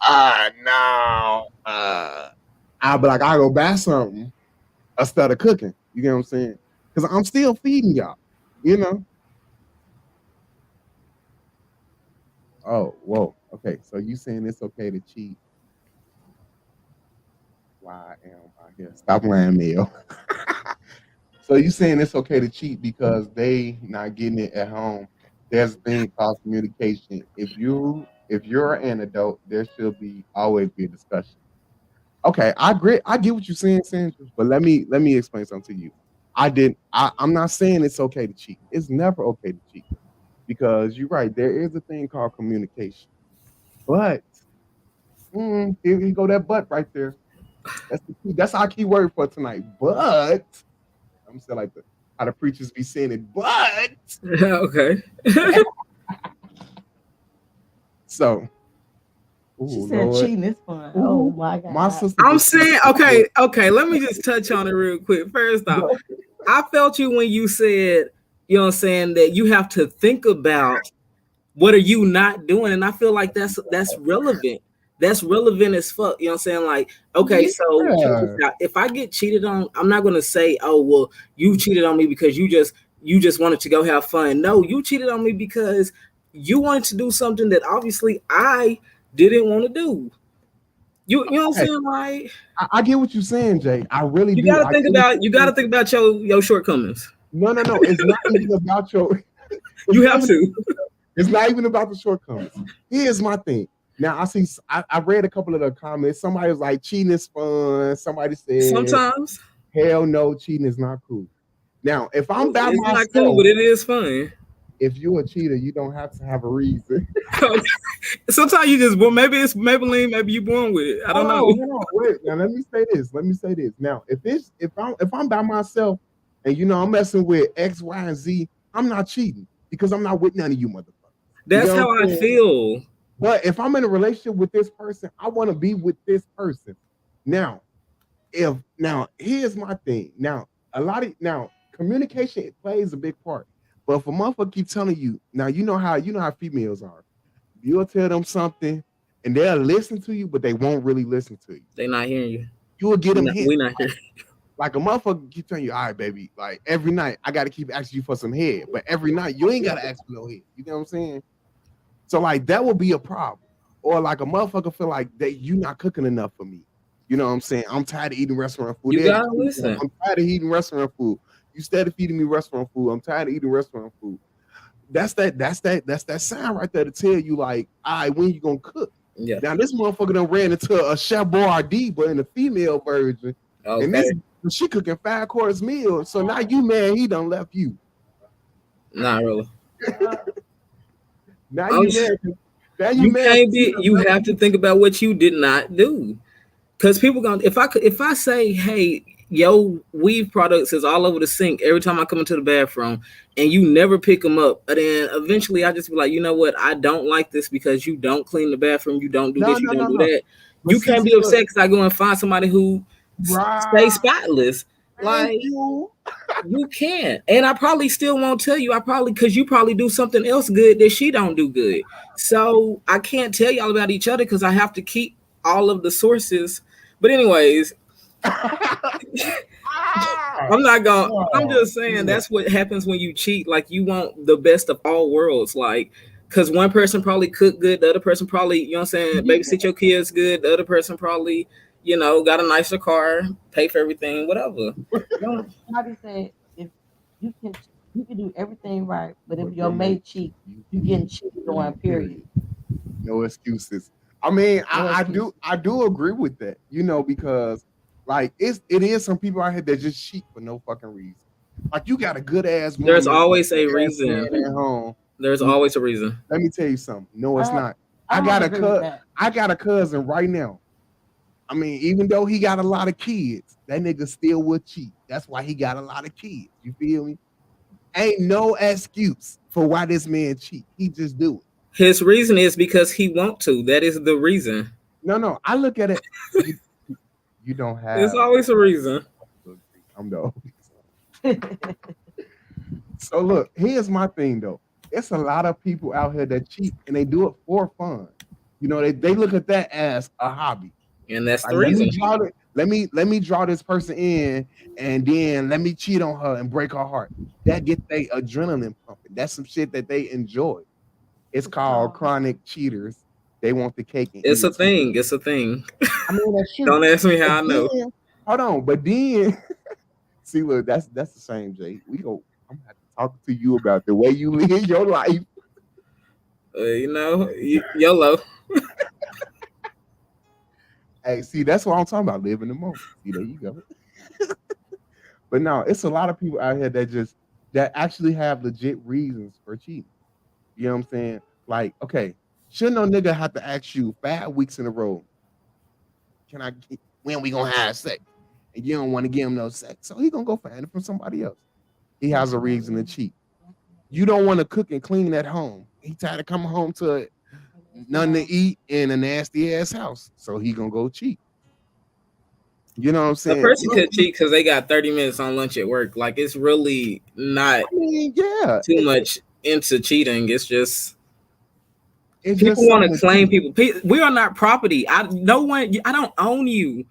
uh, no. I'll be like, I'll go buy something instead of cooking. You get what I'm saying? Because I'm still feeding y'all. You know? Oh, whoa. Okay. So you saying it's okay to cheat? Why am I here? Stop lying, Mel. So you saying it's okay to cheat because they not getting it at home? There's a thing called communication. If you're an adult, there should be always be a discussion. Okay, I agree. I get what you're saying, Sandra. But let me explain something to you. I'm not saying it's okay to cheat. It's never okay to cheat because you're right. There is a thing called communication. But here you go that but right there. That's the key. That's our key word for tonight. But I'm saying like how the preachers be saying it. But Okay. so, She oh said Lord, cheating is fun. Oh ooh, my my God. sister I'm just said saying, something. okay. Let me just touch on it real quick. First off, I felt you when you said, you know what I'm saying, that you have to think about what are you not doing, and I feel like that's relevant. That's relevant as fuck. You know what I'm saying? Like, okay, so check this Yeah. out. If I get cheated on, I'm not gonna say, oh well, you cheated on me because you just wanted to go have fun. No, you cheated on me because you wanted to do something that obviously I didn't want to do. You know what I'm Hey, saying? Like, I get what you're saying, Jay. I really you do. gotta I think get what about you're you saying. gotta think about your shortcomings. No, no, no. It's not even about your. It's You not have even. to. It's not even about the shortcomings. Here's my thing. Now I see. I read a couple of the comments. Somebody was like, "Cheating is fun." Somebody said, Sometimes "Hell no, cheating is not cool." Now, if I'm by it's not cool, myself, but it is fun. if you're a cheater, you don't have to have a reason. Sometimes you just well, maybe it's Maybelline, maybe you born with it. I don't know. Hold on, wait. Now let me say this. Let me say this. Now, if I'm by myself and I'm messing with X, Y, and Z, I'm not cheating because I'm not with none of you motherfuckers. You That's get what I'm how I saying? feel. But if I'm in a relationship with this person, I want to be with this person. Now, if now here's my thing. Now, a lot of now communication it plays a big part. But if a motherfucker keep telling you, now you know how females are. You'll tell them something and they'll listen to you, but they won't really listen to you. They not hearing you. You will get them We hit. not hearing. Like a motherfucker keep telling you, all right, baby, like every night I gotta keep asking you for some head, but every night you ain't gotta ask for no head. You know what I'm saying? So like that would be a problem. Or like a motherfucker feel like that you not cooking enough for me. You know what I'm saying? I'm tired of eating restaurant food. You gotta listen. I'm tired of eating restaurant food. You started feeding me restaurant food. I'm tired of eating restaurant food. That's that sign right there to tell you like, all right, when you gonna cook? Yeah. Now this motherfucker done ran into a Chef Boyardee, but in the female version. Okay. And this she cooking 5-course meal. So now you mad he done left you. Not really. Now you mad. Now You mad. can't be. You have to think about what you did not do. Because people gonna if I say, hey, yo, weave products is all over the sink every time I come into the bathroom, and you never pick them up, and then eventually I just be like, you know what, I don't like this because you don't clean the bathroom, you don't do this, you don't do that. But you can't be upset because I go and find somebody who stay spotless. Like you can't, and I probably still won't tell you. Because you probably do something else good that she don't do good. So I can't tell y'all about each other because I have to keep all of the sources. But anyways, I'm not gonna. I'm just saying that's what happens when you cheat. Like you want the best of all worlds. Like because one person probably cook good, the other person probably, you know what I'm saying, babysit your kids good, the other person probably, you know, got a nicer car, pay for everything, whatever. Somebody said if you can do everything right, but if your mate cheat, you getting cheated on. Period. No excuses. I mean, I do agree with that, you know, because like it is some people out here that just cheat for no fucking reason. Like you got a good ass woman. There's always a reason at home. There's always a reason. Let me tell you something. No, it's not. I got a cousin right now. I mean, even though he got a lot of kids, that nigga still would cheat. That's why he got a lot of kids. You feel me? Ain't no excuse for why this man cheat. He just do it. His reason is because he want to. That is the reason. No. I look at it. You don't have. There's always a reason. I'm the. So look, here's my thing though. It's a lot of people out here that cheat and they do it for fun. You know, they look at that as a hobby. And that's the reason. Let me draw this person in and then let me cheat on her and break her heart. That gets they adrenaline pumping. That's some shit that they enjoy. It's called chronic cheaters. They want the cake. It's a thing. It's a thing. I mean, that's true. Don't ask me how I know. Hold on, but then see, look, that's the same, Jay. I'm gonna have to talk to you about the way you live your life. You know, YOLO. Hey, see, that's what I'm talking about. Living the moment. See, there you go. But no, it's a lot of people out here that actually have legit reasons for cheating. You know what I'm saying? Like, okay, should no nigga have to ask you 5 weeks in a row, when we gonna have sex? And you don't want to give him no sex, so he gonna go find it from somebody else. He has a reason to cheat. You don't want to cook and clean at home. He tired of coming home to nothing to eat in a nasty ass house, so he gonna go cheat. You know what I'm saying? A person could cheat because they got 30 minutes on lunch at work. Like it's really not too much into cheating. It's just people want to claim people. We are not property. I don't own you.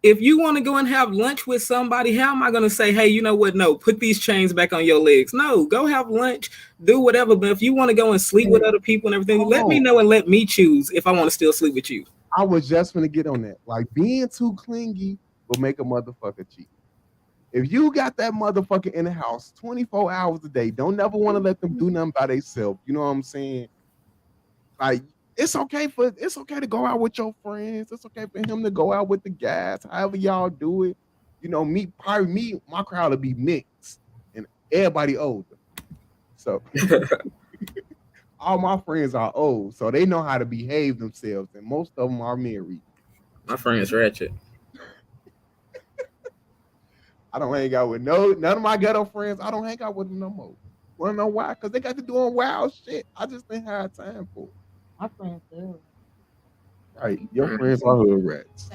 If you want to go and have lunch with somebody, how am I going to say, hey, you know what? No, put these chains back on your legs. No, go have lunch, do whatever. But if you want to go and sleep with other people and everything, let me know and let me choose if I want to still sleep with you. I was just going to get on that. Like being too clingy will make a motherfucker cheat. If you got that motherfucker in the house 24 hours a day, don't never want to let them do nothing by themselves. You know what I'm saying? Like, it's okay to go out with your friends. It's okay for him to go out with the guys, however y'all do it. You know, my crowd will be mixed and everybody older. So all my friends are old, so they know how to behave themselves, and most of them are married. My friend's ratchet. I don't hang out with none of my ghetto friends. I don't hang out with them no more. Wanna know why? Because they got to doing wild shit. I just didn't have time for it. My friends do. Right, your friends are hood rats.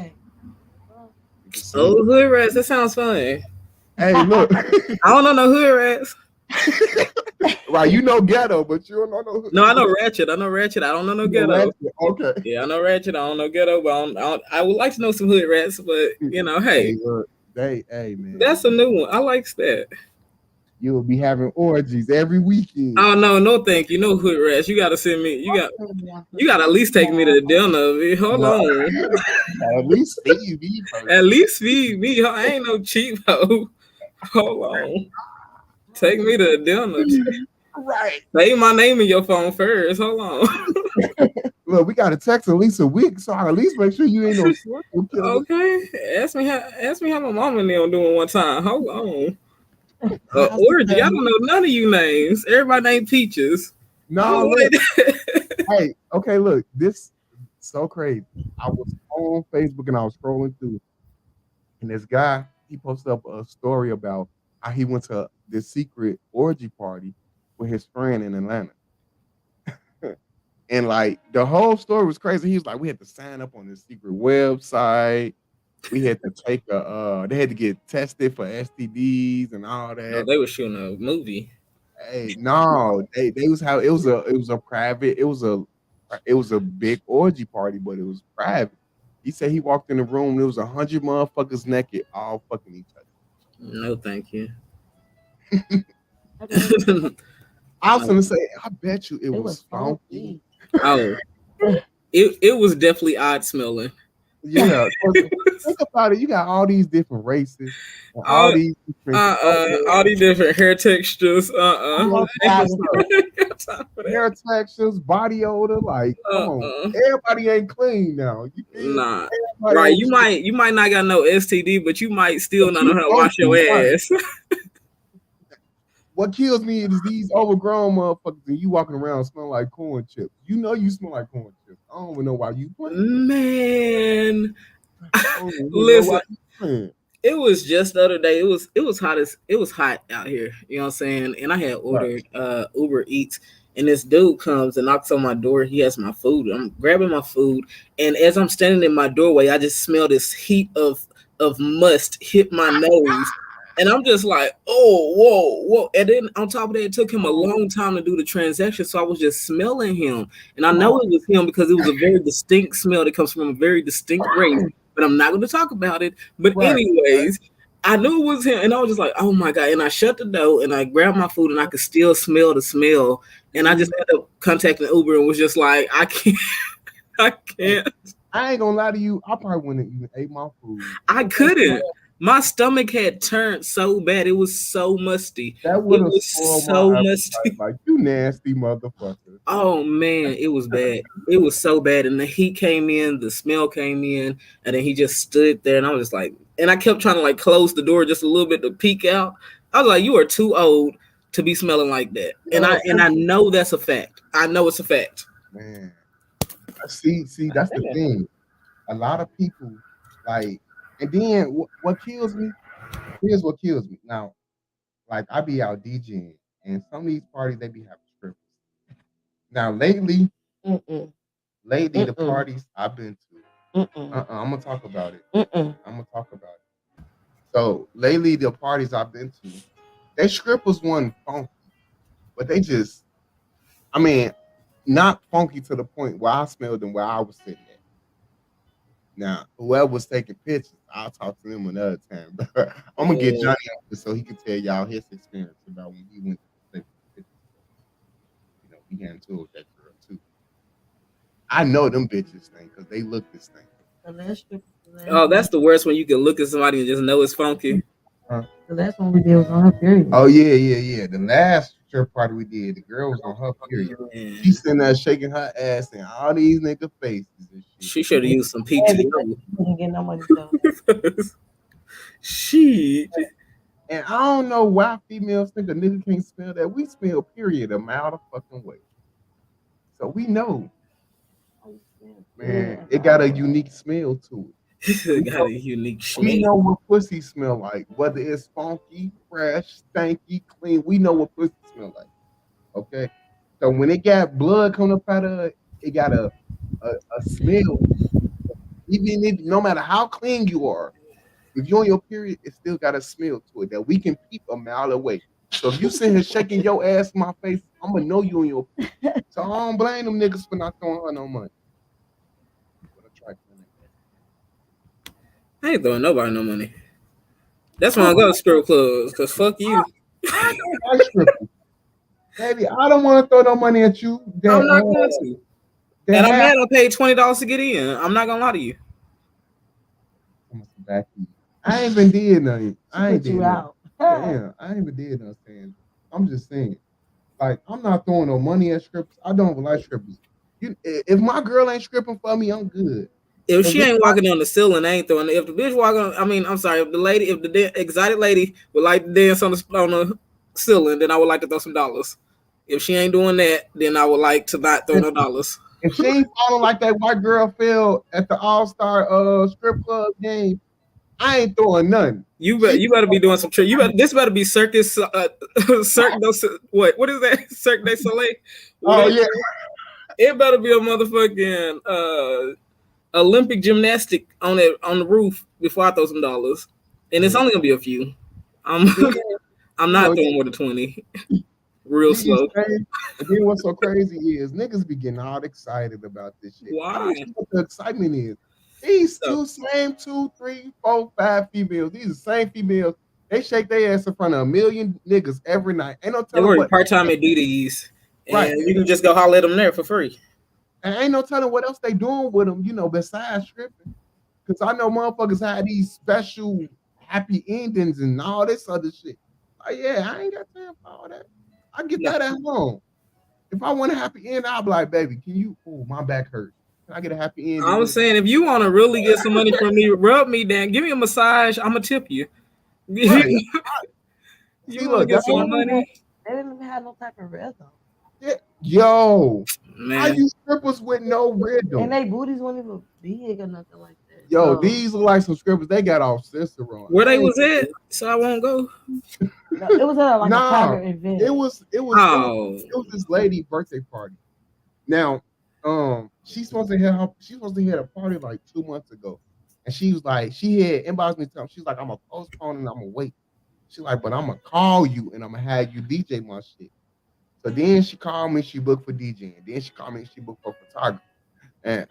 Oh, hood rats. That sounds funny. Hey, look. I don't know no hood rats. Right, you know ghetto, but you don't know no No, I know Ratchet. I know Ratchet. I don't know no ghetto. Ratchet. Okay. Yeah, I know Ratchet. I don't know ghetto, but I would like to know some hood rats. But hey, Hey, look, hey, man, that's a new one. I likes that. you will be having orgies every weekend. Oh no, no, thank you. No hood rats. You gotta send me. You gotta at least take me to dinner. Hold Well, on. at least feed me first. At least feed me. I ain't no cheap hoe. Hold on. Take me to dinner. Right. Say my name in your phone first. Hold on. Look, we got to text at least a week, so I at least make sure you ain't no serial killer. Okay. Ask me how my mama and them doing one time. Hold on. Orgy. I don't know none of you names. Everybody named Peaches. No, look. Hey, okay, look. This so crazy. I was on Facebook and I was scrolling through, and this guy he posted up a story about how he went to this secret orgy party with his friend in Atlanta. And like the whole story was crazy. He was like, we had to sign up on this secret website. We had to take they had to get tested for STDs and all No, that. they were shooting a movie. Hey, no, they was how it was a private, it was a big orgy party, but it was private. He said he walked in the room, there was 100 motherfuckers naked, all fucking each other. No, thank you. I was gonna say, I bet you it It was was funky. Oh, it was definitely odd smelling. Yeah, 'cause think about it. You got all these different races, and all All these different all these different hair textures. Oh, hair Got time for that. textures, body odor. Like, come on, everybody ain't clean now. You feel? Nah. Everybody Right, ain't you might not got no STD, but you might still but not you know how to wash your funky, right? ass. What kills me is these overgrown motherfuckers and you walking around smelling like corn chips. You know you smell like corn chips. I don't even know why you playing. Man, I don't even know why listen, you playing. it was just the other day. It was hot out here. You know what I'm saying? And I had Right. ordered Uber Eats, and this dude comes and knocks on my door. He has my food. I'm grabbing my food, and as I'm standing in my doorway, I just smell this heat of must hit my nose. And I'm just like, oh, whoa, whoa. And then on top of that, it took him a long time to do the transaction. So I was just smelling him. And I know it was him because it was a very distinct smell that comes from a very distinct race. But I'm not going to talk about it. But Right. anyways, I knew it was him. And I was just like, oh my God. And I shut the door and I grabbed my food and I could still smell the smell. And I just ended up contacting Uber and was just like, I can't. I can't. I ain't gonna lie to you. I probably wouldn't even ate my food. I couldn't. My stomach had turned so bad. It was so musty. That would It have was spoiled so my musty. appetite. Like you nasty motherfucker. Oh man, it was bad. It was so bad. And the heat came in, the smell came in, and then he just stood there and I was just like, and I kept trying to like close the door just a little bit to peek out. I was like, you are too old to be smelling like that. And I know that's a fact. I know it's a fact. Man. See, that's the thing. A lot of people like, and then what kills me? Here's what kills me. Now, like I be out DJing, and some of these parties they be having strippers. Now, lately, the parties I've been to, I'm gonna talk about it. I'm gonna talk about it. So lately, the parties I've been to, they strippers wasn't funky, but they just, I mean, not funky to the point where I smelled them where I was sitting at. Now, whoever was taking pictures, I'll talk to them another time. But I'm gonna get Johnny up here so he can tell y'all his experience about when he went to take pictures. You know, he got into it with that girl too. I know them bitches thing because they look this thing. Oh, that's the worst when you can look at somebody and just know it's funky. The last one we did was on her period. Oh yeah. The last strip party we did, the girl was on her period. She's sitting there shaking her ass in all these nigga faces and shit. She should have used some PTO. Didn't get no money though. Shit. And I don't know why females think a nigga can't smell that. We smell period a mile of fucking way. So we know. Man, it got a unique smell to it. It got a unique We smell. know what pussy smell like, whether it's funky, fresh, stanky, clean. We know what pussy smell like. Okay, so when it got blood coming up out of it, it got a smell. Even if no matter how clean you are, if you're on your period, it still got a smell to it that we can peep a mile away. So if you sitting here shaking your ass in my face, I'm gonna know you in your. So I don't blame them niggas for not throwing her no money. I ain't throwing nobody no money. That's why I go to strip clubs, cause fuck you. I don't like strippers, baby. I don't want to throw no money at you. I'm not going to. And I'm mad I paid $20 to get in. I'm not gonna lie to you. I ain't even did nothing. I ain't put you did out. Damn, I ain't even did nothing. I'm just saying, like, I'm not throwing no money at strippers. I don't even like strippers. If my girl ain't stripping for me, I'm good. If she ain't walking on the ceiling, I ain't throwing. If the bitch walking, I'm sorry. If the exotic lady would like to dance on the ceiling, then I would like to throw some dollars. If she ain't doing that, then I would like to not throw no dollars. If she ain't falling like that white girl fell at the All-Star strip club game, I ain't throwing nothing. You better be doing some trick. This better be circus. What is that? Cirque du Soleil. Oh yeah. It better be a motherfucking Olympic gymnastic on the roof before I throw some dollars, and it's only gonna be a few. I'm not throwing more than 20. Real slow. And then what's so crazy is niggas be getting all excited about this shit. Why? I don't know what the excitement is. These same 2, 3, 4, 5 females. These are the same females. They shake their ass in front of a million niggas every night. Ain't no telling what part-time at DDs. And you can just go holler at them there for free. And ain't no telling what else they doing with them, besides stripping. Because I know motherfuckers have these special happy endings and all this other shit. Like, yeah, I ain't got time for all that. I get that at home. If I want a happy end, I'll be like, baby, can you? Oh, my back hurts. Can I get a happy end? I'm saying, if you want to really get some money from me, rub me down, give me a massage. I'm gonna tip you. Right. You want to get some money? They didn't even have no type of rhythm. Yeah. Yo, man, I use strippers with no rhythm, and they booties weren't even big or nothing like that. Yo, these look like some strippers. They got off sister on. Where they was at? So I won't go. No, it was at like a private event. It was this lady birthday party. Now, she's supposed to have a party like 2 months ago, and she was like, she had inboxed me something. She's like, I'm gonna postpone and I'm gonna wait. She's like, but I'm gonna call you and I'm gonna have you DJ my shit. So then she called me, she booked for DJing. Then she called me, she booked for photography. And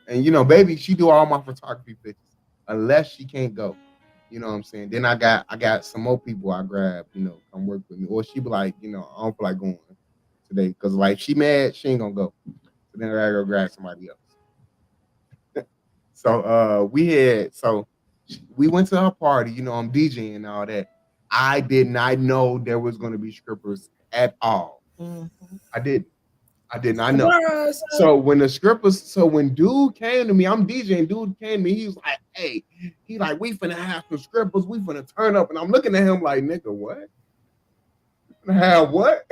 baby, she do all my photography pictures unless she can't go. You know what I'm saying? Then I got some more people I grab, come work with me. Or she be like, I don't feel like going today because like she mad, she ain't gonna go. So then I gotta go grab somebody else. So we went to her party, I'm DJing and all that. I did not know there was gonna be strippers at all. Mm-hmm. I did not know. So when dude came to me, I'm DJing, dude came to me, he was like, hey, we finna have some strippers, we finna turn up. And I'm looking at him like, nigga, what? Have what?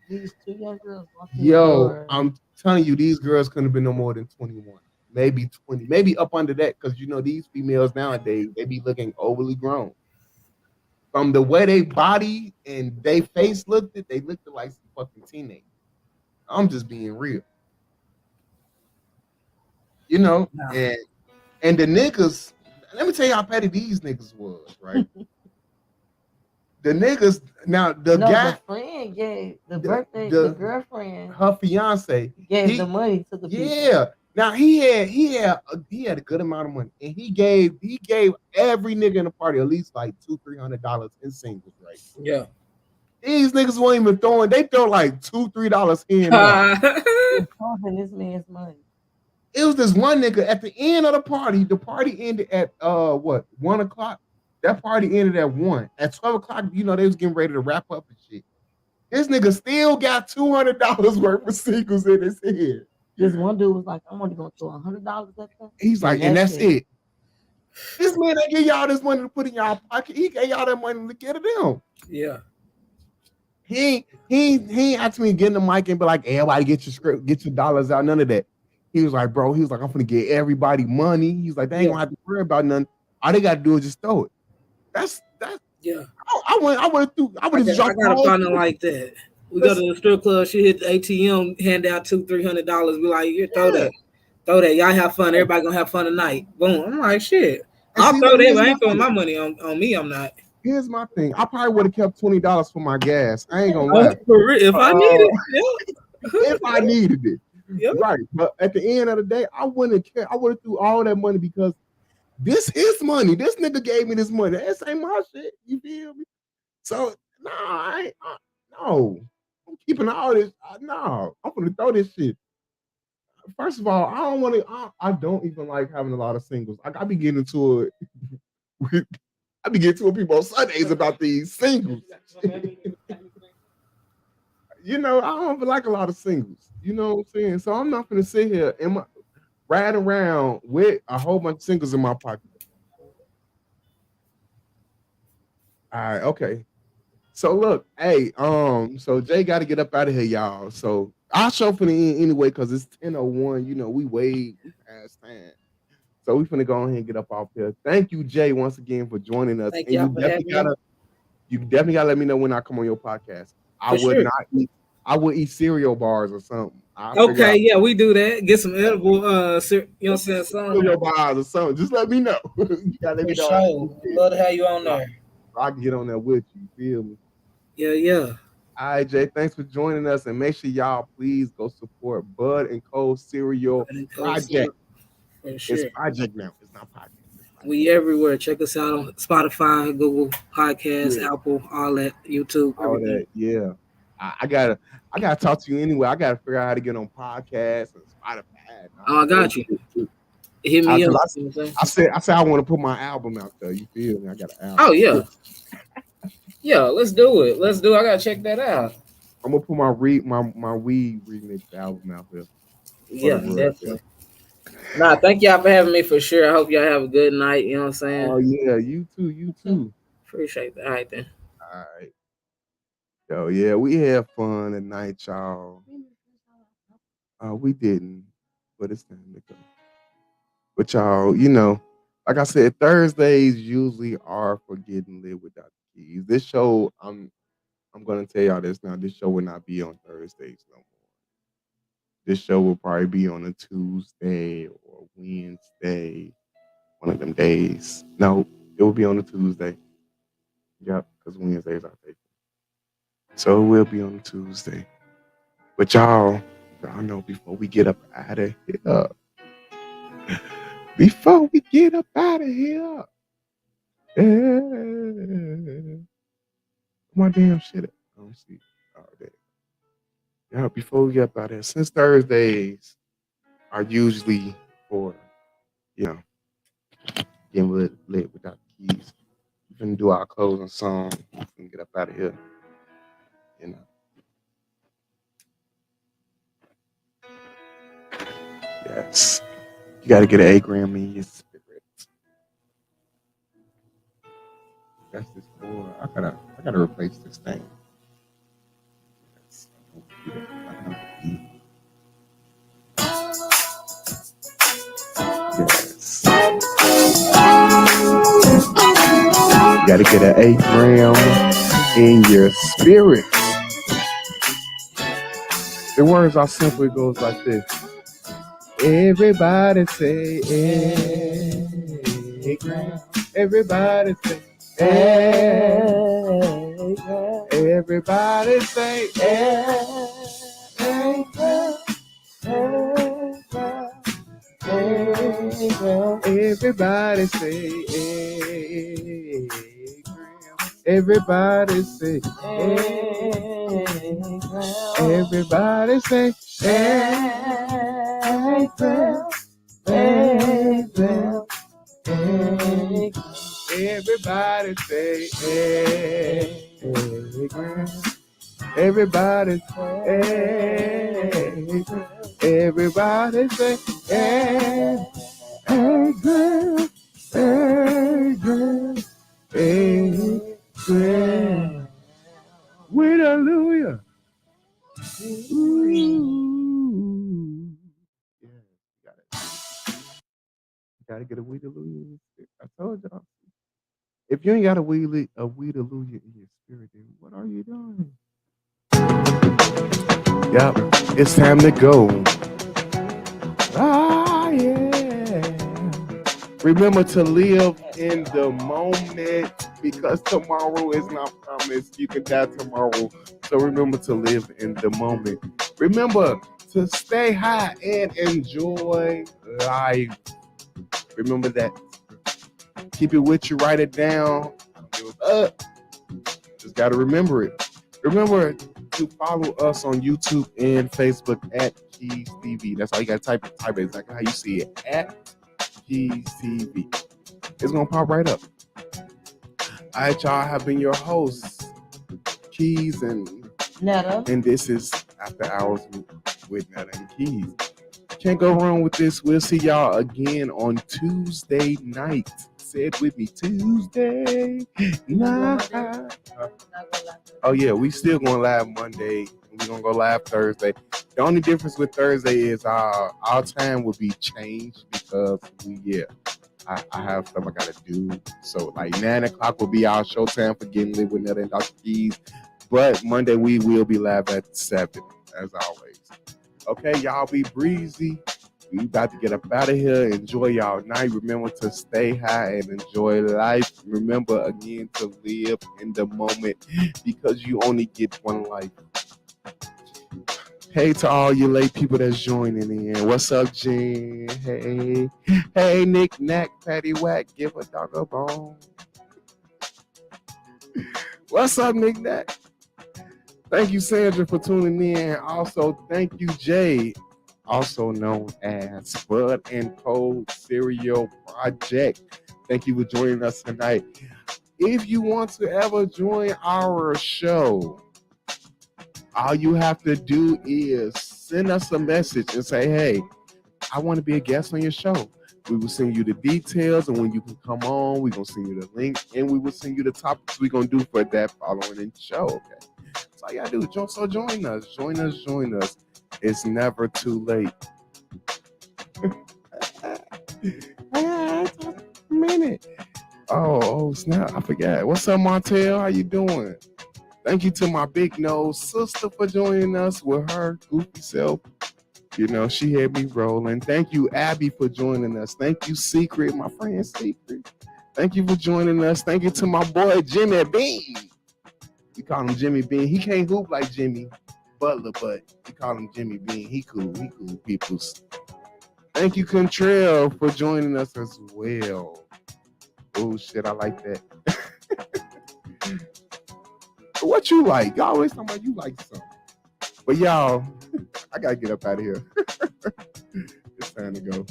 These 2 young girls. Yo, I'm telling you, these girls couldn't have been no more than 21. Maybe 20, maybe up under that, because these females nowadays, they be looking overly grown. From the way they body and they face looked like some fucking teenagers. I'm just being real. And the niggas, let me tell you how petty these niggas was, right? The niggas, now the friend gave the girlfriend, her fiance gave the money to the people. Yeah. Now he had a good amount of money, and he gave every nigga in the party at least like $200-$300 in singles, right? Yeah. These niggas weren't even throwing. They throw like $2-$3 in. Talking this man's money. It was this one nigga at the end of the party. The party ended at 1 o'clock. That party ended at 1. At 12 o'clock, they was getting ready to wrap up and shit. This nigga still got $200 worth of singles in his head. This one dude was like, I'm only gonna throw $100 at them. He's like, and that's it. This man ain't give y'all this money to put in y'all pocket. He gave y'all that money to get it in. Yeah. He ain't asked me to get in the mic and be like, hey, everybody get your script, get your dollars out, none of that. He was like, bro, I'm gonna get everybody money. He's like, they ain't gonna have to worry about nothing. All they gotta do is just throw it. That's yeah. I got a partner like that. We go to the strip club, she hit the ATM, hand out $200-$300, be like, here, throw that. Y'all have fun, everybody gonna have fun tonight. Boom. I'm like, shit. I'll throw that, but I ain't throwing my money on me, I'm not. here's my thing. I probably would have kept $20 for my gas. I ain't gonna lie. For real, if I need it, If I needed it. yeah. Right. But at the end of the day, I wouldn't care. I would have threw all that money because this is money. This nigga gave me this money. This ain't my shit. You feel me? So nah, I ain't, no. I'm keeping all this. No, I'm gonna throw this shit. First of all, I don't want to. I don't even like having a lot of singles. I be getting into it. I be getting to it people on Sundays about these singles. You know, I don't like a lot of singles. You know what I'm saying? So I'm not gonna sit here and ride around with a whole bunch of singles in my pocket. All right, okay. So look, hey, so Jay got to get up out of here, y'all. So I'll show for the end anyway, because it's 10:01. You know, we past time. So we finna go ahead and get up off here. Thank you, Jay, once again for joining us. Thank and y'all you for definitely having me. gotta let me know when I come on your podcast. I For would sure. not eat. I would eat cereal bars or something. Okay, yeah, we do that. Get some edible, you know what I'm saying? Cereal bars or something. Just let me know. You gotta let me For know. sure. Love to have you on there. I can get on there with you. Feel me? Yeah. All right, Jay. Thanks for joining us, and make sure y'all please go support Bud and Co. Cereal Project. For sure. It's project now. It's not podcast. We everywhere. Check us out on Spotify, Google Podcasts, Apple, all that, YouTube, all everything. that. Yeah. I gotta talk to you anyway. I gotta figure out how to get on podcasts and Spotify. I got you. Hit me up. I said I want to put my album out there. You feel me? I got an album. Oh yeah. Yeah, let's do it. I gotta check that out. I'm gonna put my weed remix album out there. Yeah, definitely. Nah, thank y'all for having me for sure. I hope y'all have a good night. You know what I'm saying? Oh yeah, you too. Appreciate that. All right then. All right. Yo, yeah, we had fun tonight, y'all. We didn't, but it's time to go. But y'all, you know, like I said, Thursdays usually are for getting lit with Dr. Keys. This show, I'm gonna tell y'all this now. This show will not be on Thursdays no more. This show will probably be on a Tuesday or Wednesday, one of them days. No, it will be on a Tuesday. Yep, because Wednesdays I take. So it will be on a Tuesday. But y'all know before we get up out of here. Before we get up out of here. My damn shit. I don't see. Oh, damn. Yeah, before we get up out of here, since Thursdays are usually for, you know, getting lit without the keys. We're gonna do our closing song and get up out of here. You know. Yes. You gotta get an A-gram in your spirit. That's this for. I gotta replace this thing. Yes. You gotta get an 8-gram in your spirit. The words are simple. It goes like this. Everybody say 8-gram. Everybody say 8-gram. Everybody say 8-gram. Everybody say 8-gram. Everybody say 8-gram. Everybody say 8-gram. 8-gram. Everybody say 8-gram. Everybody say 8-gram. Everybody say 8-gram. 8-gram. 8-gram. Hallelujah. Ooh. Yeah, you got it. You gotta get a weed hallelujah. I told y'all. If you ain't got a weed hallelujah in your spirit, then what are you doing? Yep, it's time to go. Ah, yeah. Remember to live in the moment because tomorrow is not promised. You can die tomorrow. So remember to live in the moment. Remember to stay high and enjoy life. Remember that. Keep it with you. Write it down. I don't give a fuck. Just got to remember it. Remember to follow us on YouTube and Facebook at KeyesTV. That's all you got to type it exactly how you see it. At KeyesTV. It's going to pop right up. All right, y'all. I have been your hosts, Keys and Netta. And this is After Hours with Netta and Keys. Can't go wrong with this. We'll see y'all again on Tuesday night. Say it with me, Tuesday night. Oh yeah, we still going live Monday. We're gonna go live Thursday. The only difference with Thursday is our time will be changed because I have stuff I gotta do. So like 9 o'clock will be our show time for Getting Lit with Netta and Dr. Keys. But Monday we will be live at 7 as always. Okay, y'all be breezy. We about to get up out of here. Enjoy y'all night. Remember to stay high and enjoy life. Remember again to live in the moment because you only get one life. Hey to all you late people that's joining in. What's up, Jen? Hey, Nick, Knack, Patty Whack, give a dog a bone. What's up, Nick, Knack? Thank you, Sandra, for tuning in. Also, thank you, Jay, also known as Bud and Cold Cereal Project. Thank you for joining us tonight. If you want to ever join our show, all you have to do is send us a message and say, hey, I want to be a guest on your show. We will send you the details, and when you can come on, we're going to send you the link, and we will send you the topics we're going to do for that following show, okay? That's all you got to do. So join us. Join us. It's never too late. Just a minute. Oh, snap. I forgot. What's up, Montel? How you doing? Thank you to my big nose sister for joining us with her goofy self. You know, she had me rolling. Thank you, Abby, for joining us. Thank you, Secret, my friend Secret. Thank you for joining us. Thank you to my boy, Jimmy Bean. We call him Jimmy Bean. He can't hoop like Jimmy Butler, but we call him Jimmy Bean. He cool peoples. Thank you, Contrail, for joining us as well. Oh, shit, I like that. What you like? Y'all always talking about you like something. But y'all, I gotta get up out of here. It's time to go.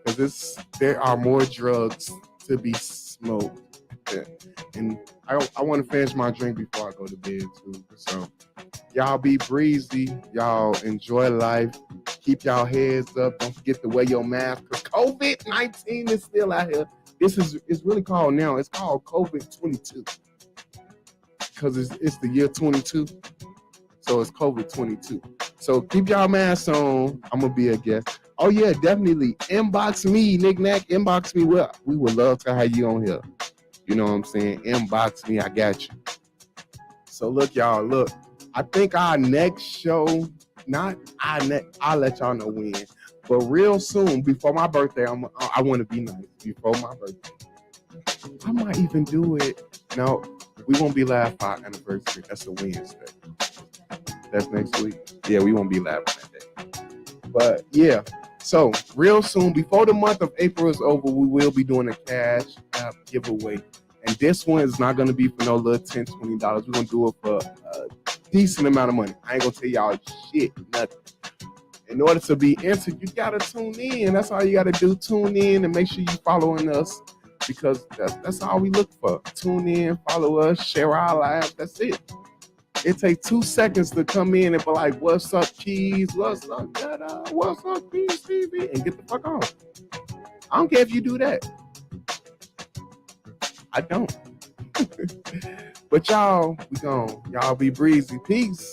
Because there are more drugs to be smoked. And I want to finish my drink before I go to bed too. So y'all be breezy. Y'all enjoy life. Keep y'all heads up. Don't forget to wear your mask because COVID-19 is still out here. It's really called now. It's called COVID-22 because it's the year 22. So it's COVID-22. So keep y'all masks on. I'm gonna be a guest. Oh yeah, definitely inbox me, Nick Knack. Inbox me. We would love to have you on here. You know what I'm saying? Inbox me. I got you. So look, y'all. Look, I think our next show, I'll let y'all know when, but real soon before my birthday, I want to be nice before my birthday. I might even do it. No, we won't be live for our anniversary. That's a Wednesday. That's next week. Yeah, we won't be live on that day. But yeah, so real soon, before the month of April is over, we will be doing a cash app giveaway. And this one is not going to be for no little $10, $20. We're going to do it for a decent amount of money. I ain't going to tell y'all shit, nothing. In order to be entered, you got to tune in. That's all you got to do. Tune in and make sure you following us because that's all we look for. Tune in, follow us, share our lives. That's it. It takes 2 seconds to come in and be like, what's up, Keys? What's up, Netta? What's up, KeyesTV? And get the fuck on. I don't care if you do that. I don't. But y'all be breezy. Peace.